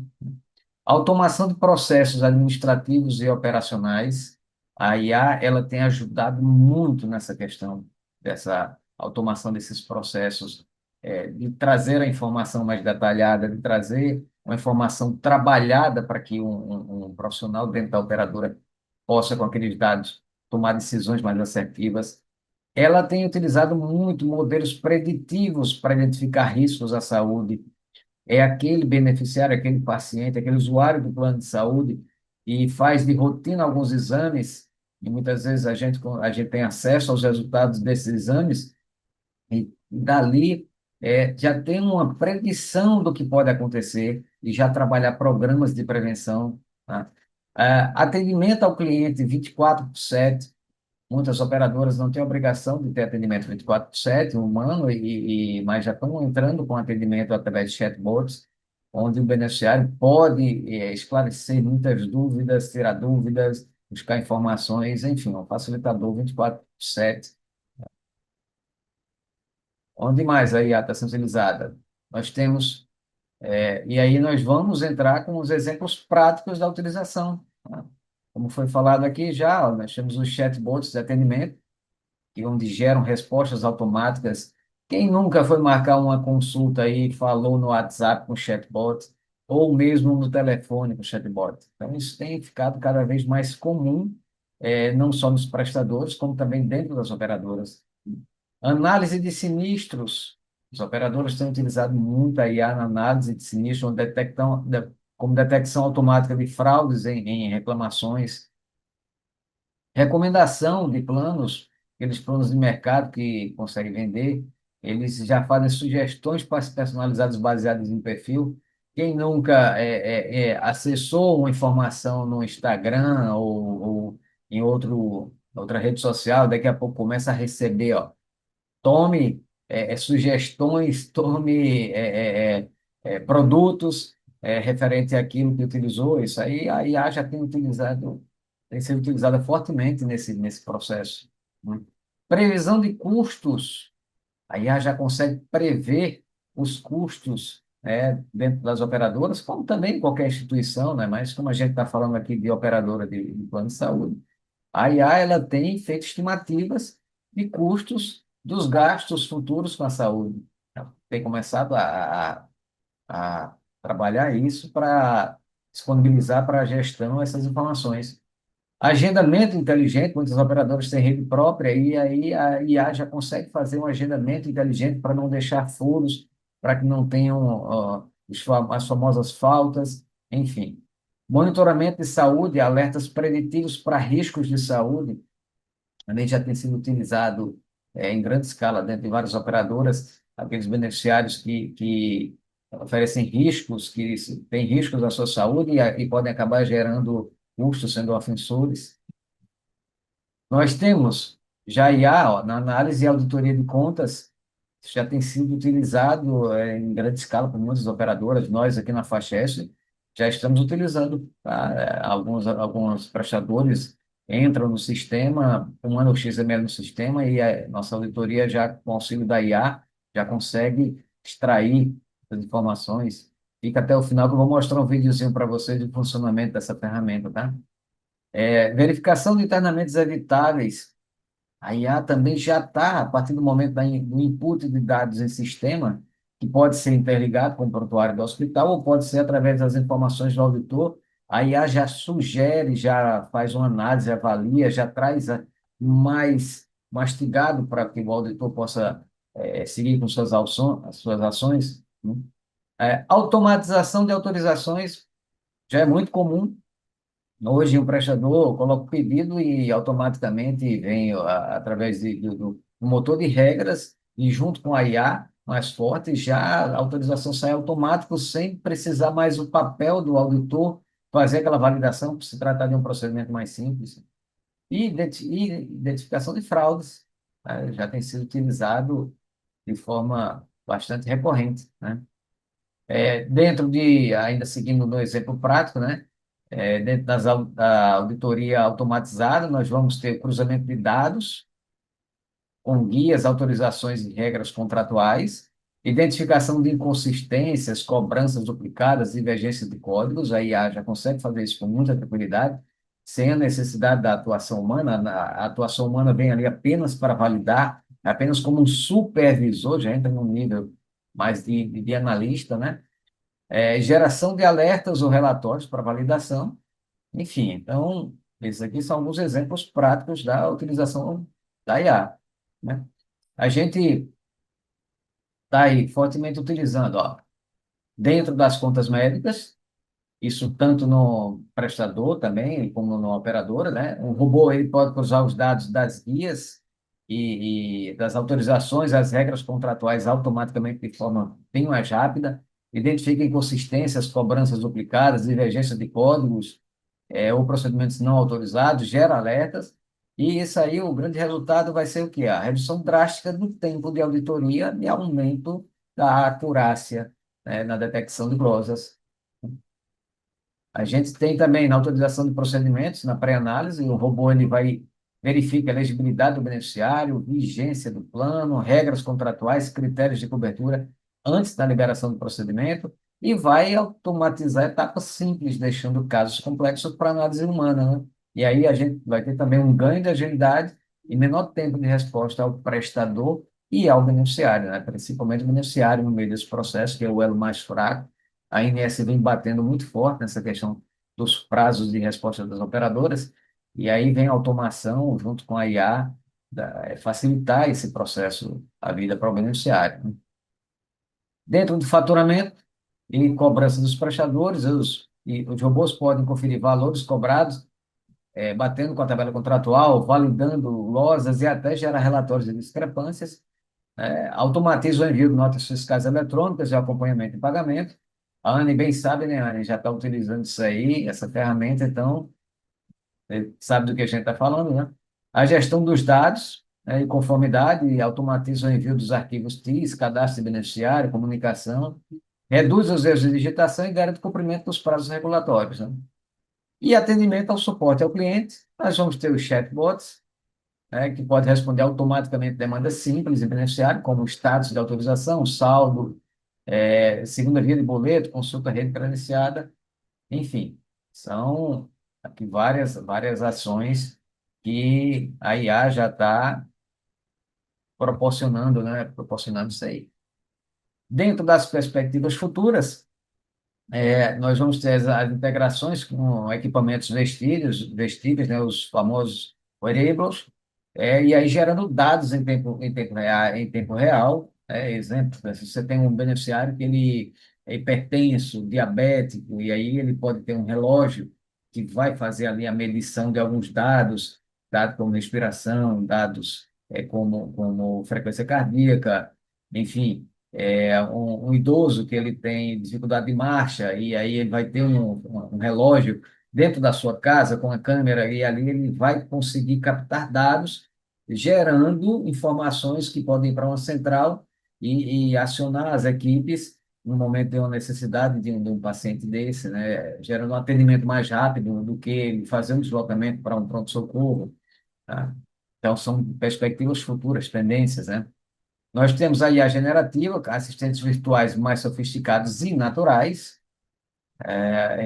Automação de processos administrativos e operacionais. A IA ela tem ajudado muito nessa questão dessa automação desses processos, de trazer a informação mais detalhada, de trazer uma informação trabalhada para que um profissional dentro da operadora possa, com aqueles dados, tomar decisões mais assertivas. Ela tem utilizado muito modelos preditivos para identificar riscos à saúde. É aquele beneficiário, aquele paciente, aquele usuário do plano de saúde e faz de rotina alguns exames, e muitas vezes a gente tem acesso aos resultados desses exames, e dali já tem uma predição do que pode acontecer e já trabalhar programas de prevenção, tá? Atendimento ao cliente 24/7. Muitas operadoras não têm obrigação de ter atendimento 24/7, humano, mas já estão entrando com atendimento através de chatbots, onde o beneficiário pode esclarecer muitas dúvidas, tirar dúvidas, buscar informações, enfim, um facilitador 24/7. Onde mais a IA está sendo utilizada? Nós temos, e aí nós vamos entrar com os exemplos práticos da utilização, tá? Como foi falado aqui já, ó, nós temos os chatbots de atendimento, onde geram respostas automáticas. Quem nunca foi marcar uma consulta e falou no WhatsApp com o chatbot, ou mesmo no telefone com o chatbot? Então, isso tem ficado cada vez mais comum, não só nos prestadores, como também dentro das operadoras. Análise de sinistros. Os operadores têm utilizado muito a IA na análise de sinistros, como detecção automática de fraudes em reclamações, recomendação de planos, aqueles planos de mercado que conseguem vender, eles já fazem sugestões personalizadas baseadas em perfil. Quem nunca acessou uma informação no Instagram ou em outra rede social, daqui a pouco começa a receber, ó, tome sugestões, tome produtos referente àquilo que utilizou. Isso aí a IA já tem sido utilizada fortemente nesse processo, né? Previsão de custos. A IA já consegue prever os custos, dentro das operadoras, como também em qualquer instituição, né? Mas como a gente está falando aqui de operadora de plano de saúde, a IA ela tem feito estimativas de custos dos gastos futuros com a saúde. Ela tem começado a trabalhar isso para disponibilizar para a gestão essas informações. Agendamento inteligente, muitos operadores têm rede própria e aí a IA já consegue fazer um agendamento inteligente para não deixar furos, para que não tenham as famosas faltas, enfim. Monitoramento de saúde, alertas preditivos para riscos de saúde, também já tem sido utilizado em grande escala dentro de várias operadoras, aqueles beneficiários que oferecem riscos, que têm riscos à sua saúde e podem acabar gerando custos sendo ofensores. Nós temos já IA, ó, na análise e auditoria de contas, já tem sido utilizado em grande escala por muitas operadoras. Nós aqui na Fachesp já estamos utilizando, tá? Alguns prestadores entram no sistema, um o XML no sistema e a nossa auditoria já, com auxílio da IA, já consegue extrair as informações. Fica até o final que eu vou mostrar um videozinho para vocês de funcionamento dessa ferramenta, tá? Verificação de internamentos evitáveis. A IA também já está, a partir do momento do input de dados em sistema, que pode ser interligado com o prontuário do hospital ou pode ser através das informações do auditor. A IA já sugere, já faz uma análise, avalia, já traz mais mastigado para que o auditor possa seguir com as suas ações, né? Automatização de autorizações já é muito comum. Hoje, o prestador coloca o pedido e automaticamente vem, através do motor de regras, e junto com a IA mais forte, já a autorização sai automático, sem precisar mais o papel do auditor fazer aquela validação, por se tratar de um procedimento mais simples. E identificação de fraudes, né, já tem sido utilizado de forma bastante recorrente, né? Dentro de, ainda seguindo no exemplo prático, né? Dentro da auditoria automatizada, nós vamos ter cruzamento de dados com guias, autorizações e regras contratuais, identificação de inconsistências, cobranças duplicadas, divergências de códigos. A IA já consegue fazer isso com muita tranquilidade, sem a necessidade da atuação humana. A atuação humana vem ali apenas para validar, apenas como um supervisor, já entra num nível mais de analista, né? Geração de alertas ou relatórios para validação. Enfim, então, esses aqui são alguns exemplos práticos da utilização da IA, né? A gente está aí fortemente utilizando, ó, dentro das contas médicas, isso tanto no prestador também, como no operador, né? Um robô, ele pode cruzar os dados das guias e das autorizações, as regras contratuais automaticamente de forma bem mais rápida, identifica inconsistências, cobranças duplicadas, divergência de códigos, ou procedimentos não autorizados, gera alertas, e isso aí, o grande resultado vai ser o quê? A redução drástica do tempo de auditoria e aumento da acurácia, né, na detecção de glosas. A gente tem também na autorização de procedimentos, na pré-análise, o robô ele vai verifica a elegibilidade do beneficiário, vigência do plano, regras contratuais, critérios de cobertura antes da liberação do procedimento e vai automatizar etapas simples, deixando casos complexos para análise humana, né? E aí a gente vai ter também um ganho de agilidade e menor tempo de resposta ao prestador e ao beneficiário, né? Principalmente o beneficiário no meio desse processo, que é o elo mais fraco. A ANS vem batendo muito forte nessa questão dos prazos de resposta das operadoras, e aí vem a automação junto com a IA, facilitar esse processo, a vida para o beneficiário, né? Dentro do faturamento e cobrança dos prestadores, os robôs podem conferir valores cobrados, batendo com a tabela contratual, validando losas e até gerar relatórios de discrepâncias, automatiza o envio de notas fiscais eletrônicas e acompanhamento de pagamento. A Anne bem sabe, né, Anne, já está utilizando isso aí, essa ferramenta, então, sabe do que a gente está falando, né? A gestão dos dados, né, e conformidade, automatiza o envio dos arquivos TIS, cadastro de beneficiário, comunicação, reduz os erros de digitação e garante o cumprimento dos prazos regulatórios, né? E atendimento ao suporte ao cliente, nós vamos ter os chatbots, né, que pode responder automaticamente demandas simples e beneficiário, como o status de autorização, saldo, segunda via de boleto, consulta rede credenciada, enfim, são aqui várias ações que a IA já está proporcionando, né, proporcionando isso aí. Dentro das perspectivas futuras, nós vamos ter as integrações com equipamentos vestíveis, né, os famosos wearables, e aí gerando dados em tempo real, exemplo, né, se você tem um beneficiário que ele é hipertenso, diabético, e aí ele pode ter um relógio que vai fazer ali a medição de alguns dados como respiração, dados como frequência cardíaca, enfim, um idoso que ele tem dificuldade de marcha, e aí ele vai ter um relógio dentro da sua casa, com a câmera, e ali ele vai conseguir captar dados, gerando informações que podem ir para uma central e acionar as equipes no momento de uma necessidade de um paciente desse, né? Gerando um atendimento mais rápido do que ele fazer um deslocamento para um pronto-socorro, tá? Então, são perspectivas futuras, tendências, né? Nós temos a IA generativa, assistentes virtuais mais sofisticados e naturais,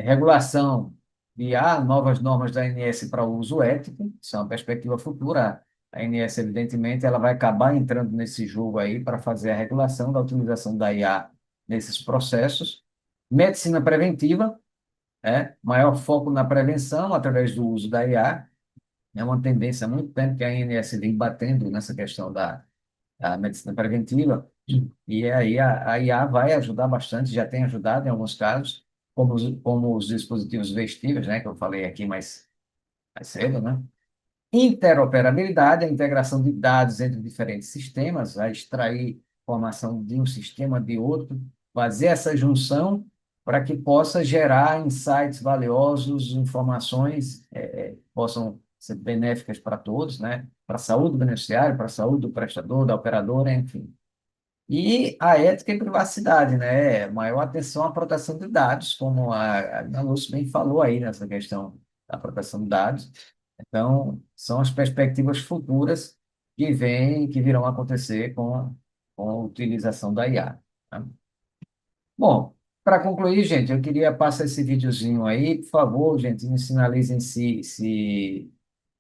regulação de IA, novas normas da ANS para o uso ético, isso é uma perspectiva futura. A ANS, evidentemente, ela vai acabar entrando nesse jogo aí para fazer a regulação da utilização da IA nesses processos. Medicina preventiva, maior foco na prevenção através do uso da IA, é uma tendência há muito tempo que a ANS vem batendo nessa questão da medicina preventiva, e aí a IA vai ajudar bastante, já tem ajudado em alguns casos, como os dispositivos vestíveis, né, que eu falei aqui mais cedo, né? Interoperabilidade, a integração de dados entre diferentes sistemas, a extrair informação de um sistema de outro, fazer essa junção para que possa gerar insights valiosos, informações possam ser benéficas para todos, né? Para a saúde do beneficiário, para a saúde do prestador, da operadora, enfim. E a ética e privacidade, né? Maior atenção à proteção de dados, como a Ana Lúcia bem falou aí nessa questão da proteção de dados. Então, são as perspectivas futuras que virão acontecer com a utilização da IA, tá? Bom, para concluir, gente, eu queria passar esse videozinho aí. Por favor, gente, me sinalizem se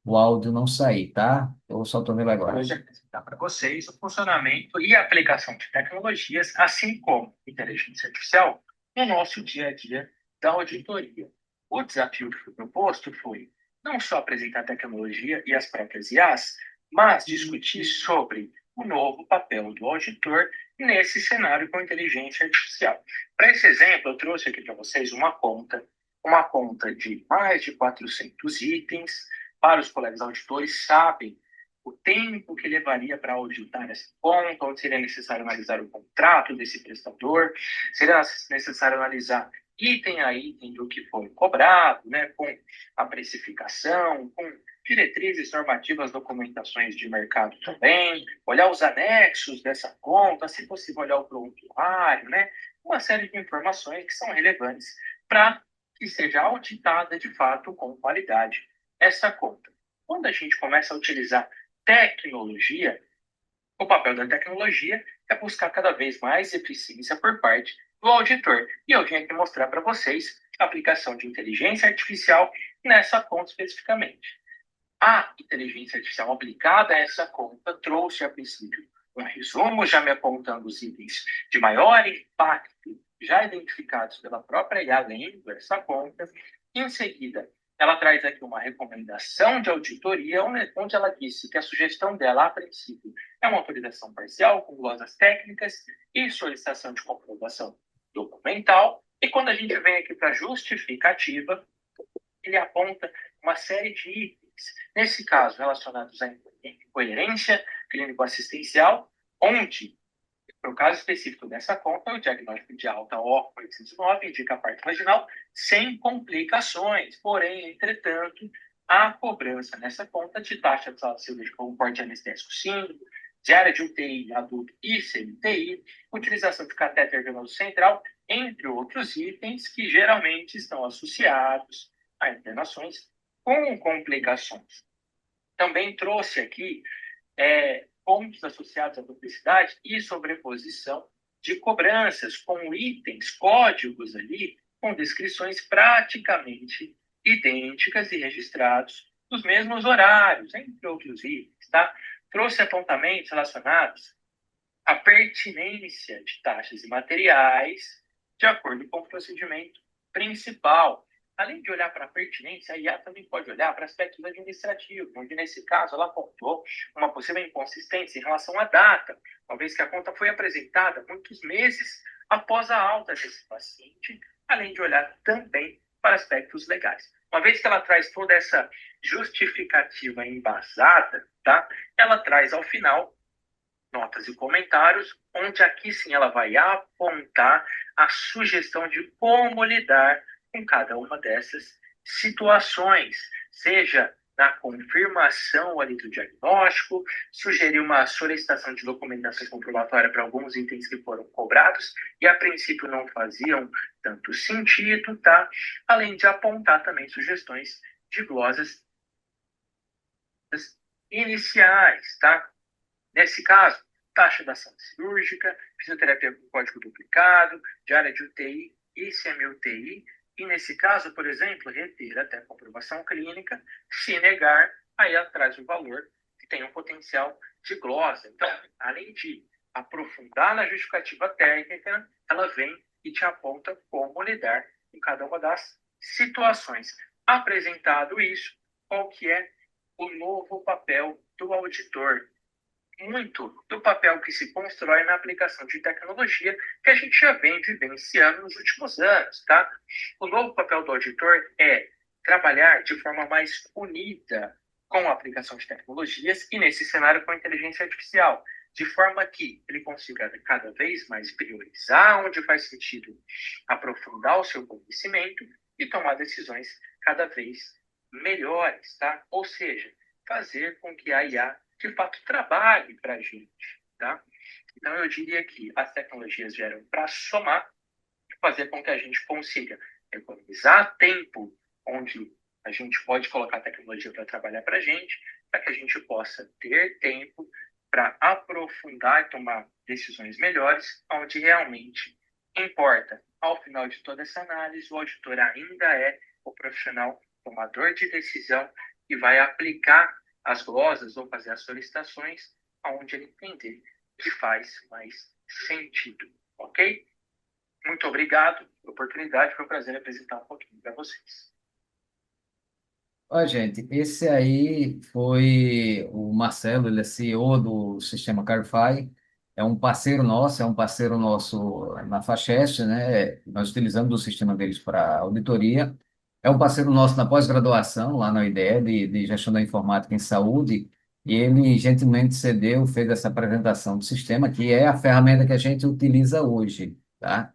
o áudio não sair, tá? Eu só estou vendo agora. Hoje apresentar para vocês o funcionamento e a aplicação de tecnologias, assim como inteligência artificial, no nosso dia a dia da auditoria. O desafio que foi proposto foi não só apresentar a tecnologia e as próprias IAs, mas discutir sobre o novo papel do auditor nesse cenário com inteligência artificial. Para esse exemplo, eu trouxe aqui para vocês uma conta de mais de 400 itens. Para os colegas auditores, sabem o tempo que levaria para auditar essa conta, onde seria necessário analisar o contrato desse prestador, seria necessário analisar item a item do que foi cobrado, né, com a precificação, com diretrizes normativas, documentações de mercado também, olhar os anexos dessa conta, se possível olhar o prontuário, né, uma série de informações que são relevantes para que seja auditada de fato com qualidade essa conta. Quando a gente começa a utilizar tecnologia, o papel da tecnologia é buscar cada vez mais eficiência por parte do auditor. E eu vim aqui mostrar para vocês a aplicação de inteligência artificial nessa conta especificamente. A inteligência artificial aplicada a essa conta trouxe, a princípio, um resumo, já me apontando os itens de maior impacto, já identificados pela própria IA lendo essa conta. Em seguida, ela traz aqui uma recomendação de auditoria, onde ela disse que a sugestão dela, a princípio, é uma autorização parcial, com glosas técnicas e solicitação de comprovação documental. E quando a gente vem aqui para a justificativa, ele aponta uma série de itens, nesse caso, relacionados à incoerência clínico-assistencial, onde, no caso específico dessa conta, o diagnóstico de alta O809 indica a parte vaginal sem complicações. Porém, entretanto, a cobrança nessa conta de taxa de sala cirúrgica com porte anestésico síndromo, de área de UTI adulto e CMTI, utilização de catéter venoso central, entre outros itens que geralmente estão associados a internações com complicações. Também trouxe aqui pontos associados à duplicidade e sobreposição de cobranças com itens, códigos ali, com descrições praticamente idênticas e registrados nos mesmos horários, entre outros itens, tá? Trouxe apontamentos relacionados à pertinência de taxas e materiais de acordo com o procedimento principal. Além de olhar para a pertinência, a IA também pode olhar para aspectos administrativos, onde, nesse caso, ela apontou uma possível inconsistência em relação à data, uma vez que a conta foi apresentada muitos meses após a alta desse paciente, além de olhar também para aspectos legais. Uma vez que ela traz toda essa justificativa embasada, tá? Ela traz, ao final, notas e comentários, onde aqui sim ela vai apontar a sugestão de como lidar com cada uma dessas situações, seja na confirmação ali do diagnóstico, sugerir uma solicitação de documentação comprobatória para alguns itens que foram cobrados e a princípio não faziam tanto sentido, tá? Além de apontar também sugestões de glosas iniciais, tá? Nesse caso, taxa da ação cirúrgica, fisioterapia com código duplicado, diária de UTI, ICM-UTI, e nesse caso, por exemplo, reter até comprovação clínica, se negar, aí atrás o valor que tem um potencial de glosa. Então, além de aprofundar na justificativa técnica, ela vem e te aponta como lidar em cada uma das situações. Apresentado isso, qual que é o novo papel do auditor? Muito do papel que se constrói na aplicação de tecnologia que a gente já vem vivenciando nos últimos anos, tá? O novo papel do auditor é trabalhar de forma mais unida com a aplicação de tecnologias e, nesse cenário, com a inteligência artificial, de forma que ele consiga cada vez mais priorizar onde faz sentido aprofundar o seu conhecimento e tomar decisões cada vez melhores, tá? Ou seja, fazer com que a IA de fato trabalhe para a gente, tá? Então eu diria que as tecnologias vieram para somar e fazer com que a gente consiga economizar tempo onde a gente pode colocar a tecnologia para trabalhar para a gente, para que a gente possa ter tempo para aprofundar e tomar decisões melhores, onde realmente importa. Ao final de toda essa análise, o auditor ainda é o profissional tomador de decisão e vai aplicar as glosas ou fazer as solicitações aonde ele entender que faz mais sentido, ok? Muito obrigado pela oportunidade, foi um prazer apresentar um pouquinho para vocês. Ó, gente, esse aí foi o Marcelo, ele é CEO do Sistema Carify, é um parceiro nosso na Facheste, né? Nós utilizamos o sistema deles para auditoria. É um parceiro nosso na pós-graduação, lá na IDE, de Gestão da Informática em Saúde, e ele gentilmente cedeu, fez essa apresentação do sistema, que é a ferramenta que a gente utiliza hoje, tá?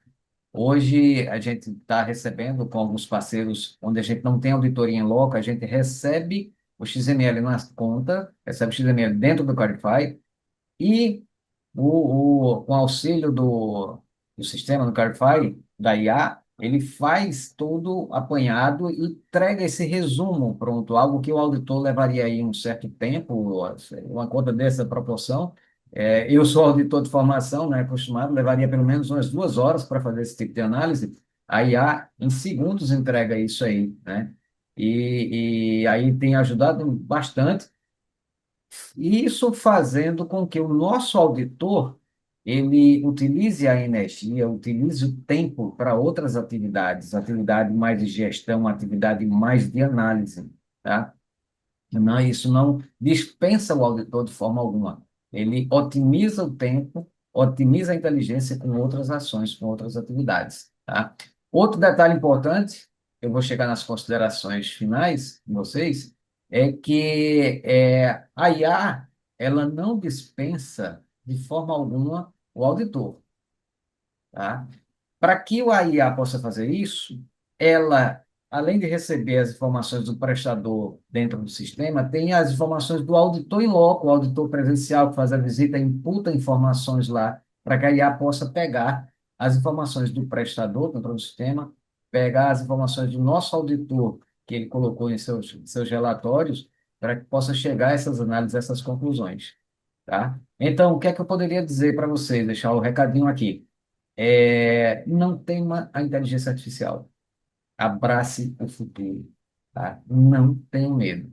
Hoje a gente está recebendo com alguns parceiros, onde a gente não tem auditoria em loco, a gente recebe o XML na conta, recebe o XML dentro do Carify, e com o auxílio do sistema do Carify, da IA, ele faz tudo apanhado e entrega esse resumo pronto, algo que o auditor levaria aí um certo tempo, uma conta dessa proporção. Eu sou auditor de formação, né, acostumado, levaria pelo menos umas 2 horas para fazer esse tipo de análise. A IA, em segundos, entrega isso aí, né? E aí tem ajudado bastante, isso fazendo com que o nosso auditor ele utilize a energia, utilize o tempo para outras atividades, atividade mais de gestão, atividade mais de análise, tá? Não, isso não dispensa o auditor de forma alguma. Ele otimiza o tempo, otimiza a inteligência com outras ações, com outras atividades, tá? Outro detalhe importante, eu vou chegar nas considerações finais de vocês, é que a IA, ela não dispensa de forma alguma o auditor, tá? Para que o IA possa fazer isso, ela, além de receber as informações do prestador dentro do sistema, tem as informações do auditor em loco, o auditor presencial que faz a visita, imputa informações lá, para que a IA possa pegar as informações do prestador dentro do sistema, pegar as informações do nosso auditor, que ele colocou em seus relatórios, para que possa chegar a essas análises, a essas conclusões. Tá? Então, o que é que eu poderia dizer para vocês? Deixar o recadinho aqui. Não tema a inteligência artificial. Abrace o futuro. Tá? Não tenha medo.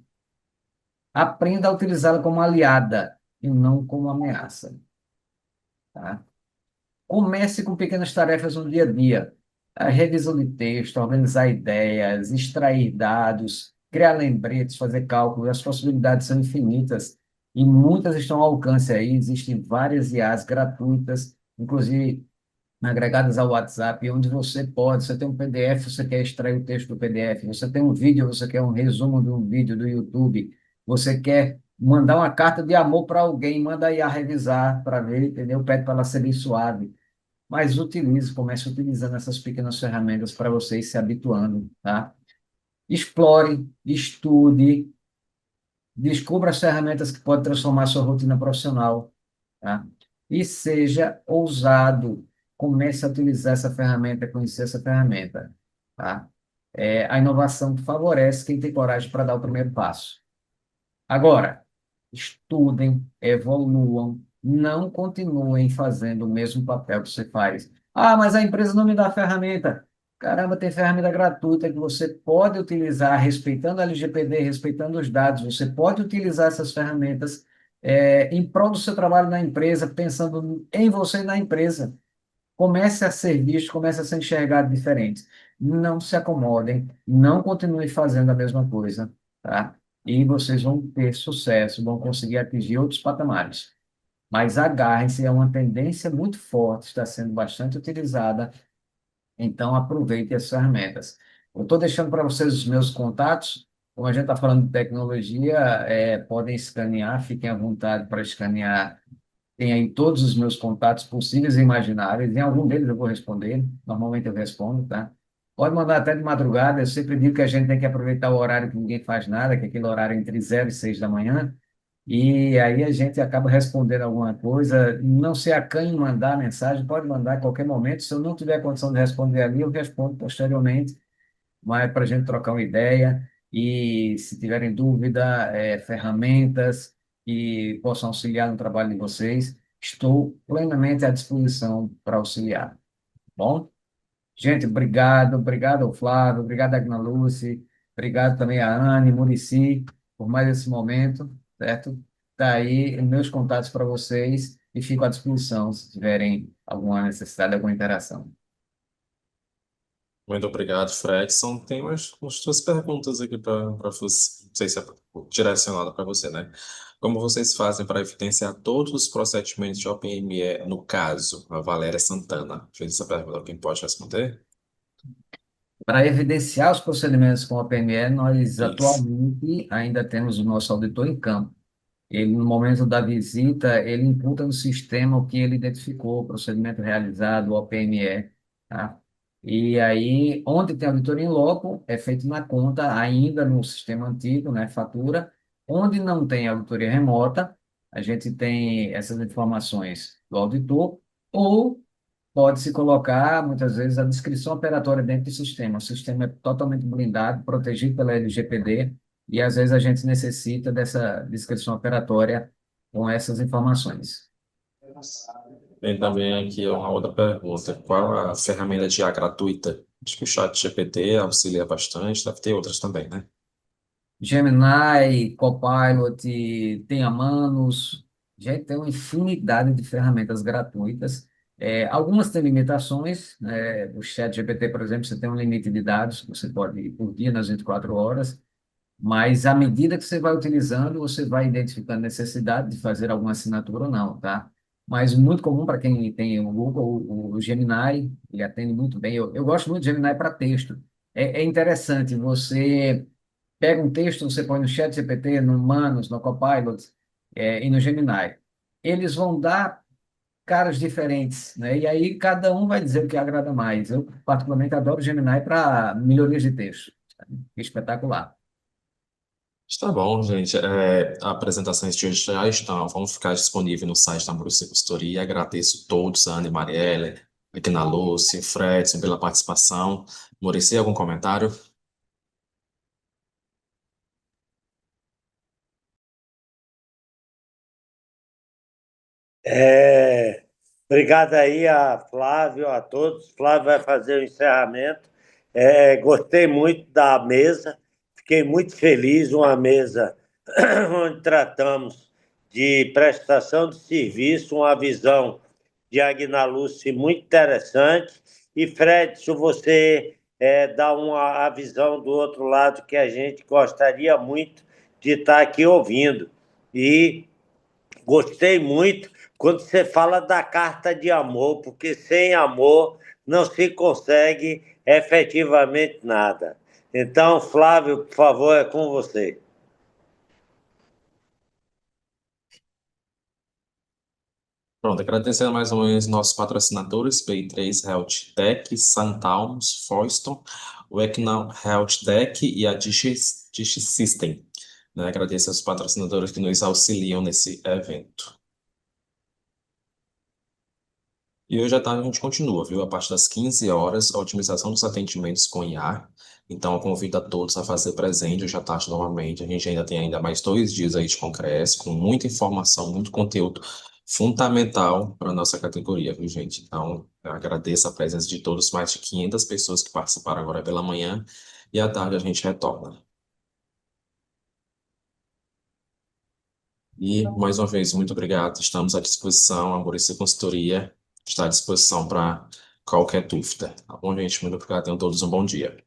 Aprenda a utilizá-la como aliada e não como ameaça. Tá? Comece com pequenas tarefas no dia a dia. A revisão de texto, organizar ideias, extrair dados, criar lembretes, fazer cálculos. As possibilidades são infinitas e muitas estão ao alcance aí. Existem várias IAs gratuitas, inclusive agregadas ao WhatsApp, onde você tem um PDF, você quer extrair o texto do PDF, você tem um vídeo, você quer um resumo de um vídeo do YouTube, você quer mandar uma carta de amor para alguém, manda aí a revisar para ver, entendeu? Pede para ela ser bem suave. Mas comece utilizando essas pequenas ferramentas para vocês se habituando, tá? explore, estude, descubra as ferramentas que podem transformar sua rotina profissional, tá? E seja ousado, comece a utilizar essa ferramenta, conhecer essa ferramenta, tá? A inovação favorece quem tem coragem para dar o primeiro passo. Agora, estudem, evoluam, não continuem fazendo o mesmo papel que você faz. Ah, mas a empresa não me dá ferramenta. Caramba, tem ferramenta gratuita que você pode utilizar, respeitando a LGPD, respeitando os dados. Você pode utilizar essas ferramentas em prol do seu trabalho na empresa, pensando em você e na empresa. Comece a ser visto, comece a ser enxergado diferente. Não se acomodem, não continuem fazendo a mesma coisa, tá? E vocês vão ter sucesso, vão conseguir atingir outros patamares. Mas agarrem-se, é uma tendência muito forte, está sendo bastante utilizada, então aproveite as ferramentas. Eu estou deixando para vocês os meus contatos, como a gente está falando de tecnologia, podem escanear, fiquem à vontade para escanear. Tem aí todos os meus contatos possíveis e imagináveis. Em algum deles eu vou responder. Normalmente eu respondo, tá? Pode mandar até de madrugada. Eu sempre digo que a gente tem que aproveitar o horário que ninguém faz nada, que é aquele horário entre 0 e 6 da manhã. E aí a gente acaba respondendo alguma coisa. Não se acanhe em mandar mensagem. Pode mandar a qualquer momento. Se eu não tiver condição de responder ali, eu respondo posteriormente, mas para a gente trocar uma ideia e, se tiverem dúvida, ferramentas que possam auxiliar no trabalho de vocês, estou plenamente à disposição para auxiliar. Bom, gente, obrigado, obrigado ao Flávio, obrigado à Agna Lucy, obrigado também à Anne, Muricy, por mais esse momento, certo? Tá aí meus contatos para vocês e fico à disposição se tiverem alguma necessidade, alguma interação. Muito obrigado, Fredson. Tem umas duas perguntas aqui para você, não sei se é direcionada para você, né? Como vocês fazem para evidenciar todos os procedimentos de OPME, no caso, a Valéria Santana fez essa pergunta, alguém pode responder? Para evidenciar os procedimentos com a PME, nós Isso. atualmente ainda temos o nosso auditor em campo. Ele, no momento da visita, ele imputa no sistema o que ele identificou, o procedimento realizado, o OPME, tá? E aí, onde tem auditoria em loco, é feito na conta, ainda no sistema antigo, né, fatura. Onde não tem auditoria remota, a gente tem essas informações do auditor, ou pode-se colocar, muitas vezes, a descrição operatória dentro do sistema. O sistema é totalmente blindado, protegido pela LGPD, e às vezes a gente necessita dessa descrição operatória com essas informações. Tem também aqui uma outra pergunta. Qual a ferramenta de IA gratuita? Acho que o ChatGPT auxilia bastante, deve ter outras também, né? Gemini, Copilot, tem a Manus, já tem uma infinidade de ferramentas gratuitas. Algumas têm limitações, né? O ChatGPT, por exemplo, você tem um limite de dados que você pode ir por dia nas 24 horas. Mas à medida que você vai utilizando, você vai identificando necessidade de fazer alguma assinatura ou não, tá? Mas muito comum para quem tem o Google, o Gemini, ele atende muito bem. Eu gosto muito de Gemini para texto. É interessante, você pega um texto, você põe no ChatGPT, no Manus, no Copilot, e no Gemini. Eles vão dar caras diferentes, né? E aí cada um vai dizer o que agrada mais. Eu, particularmente, adoro o Gemini para melhorias de texto. Sabe? Espetacular. Está bom, gente. Apresentações de hoje já estão, vão ficar disponíveis no site da Maurício Consultoria. Agradeço a todos, a Ana e Marielle, aqui na Lúcia, Fredson, pela participação. Maurício, algum comentário? Obrigado aí a Flávio, a todos. Flávio vai fazer o encerramento. Gostei muito da mesa, fiquei muito feliz. Uma mesa onde tratamos de prestação de serviço, uma visão de Agnaluce muito interessante. E, Fred, se você dá a visão do outro lado que a gente gostaria muito de estar aqui ouvindo. E gostei muito quando você fala da carta de amor, porque sem amor não se consegue efetivamente nada. Então, Flávio, por favor, é com você. Pronto, agradecendo mais uma vez nossos patrocinadores, P3 Health Tech, Santalmos, Foyston, o Equinal Health Tech e a Dish System. Né? Agradeço aos patrocinadores que nos auxiliam nesse evento. E hoje à tarde a gente continua, viu? A partir das 15 horas, a otimização dos atendimentos com IA. Então, eu convido a todos a fazer presente hoje à tarde novamente. A gente ainda tem mais 2 dias aí de congresso, com muita informação, muito conteúdo fundamental para a nossa categoria, viu, gente? Então, eu agradeço a presença de todos, mais de 500 pessoas que participaram agora pela manhã. E à tarde a gente retorna. E, mais uma vez, muito obrigado. Estamos à disposição. A Muricy Consultoria está à disposição para qualquer dúvida. Tá bom, gente? Muito obrigado. Tenham todos um bom dia.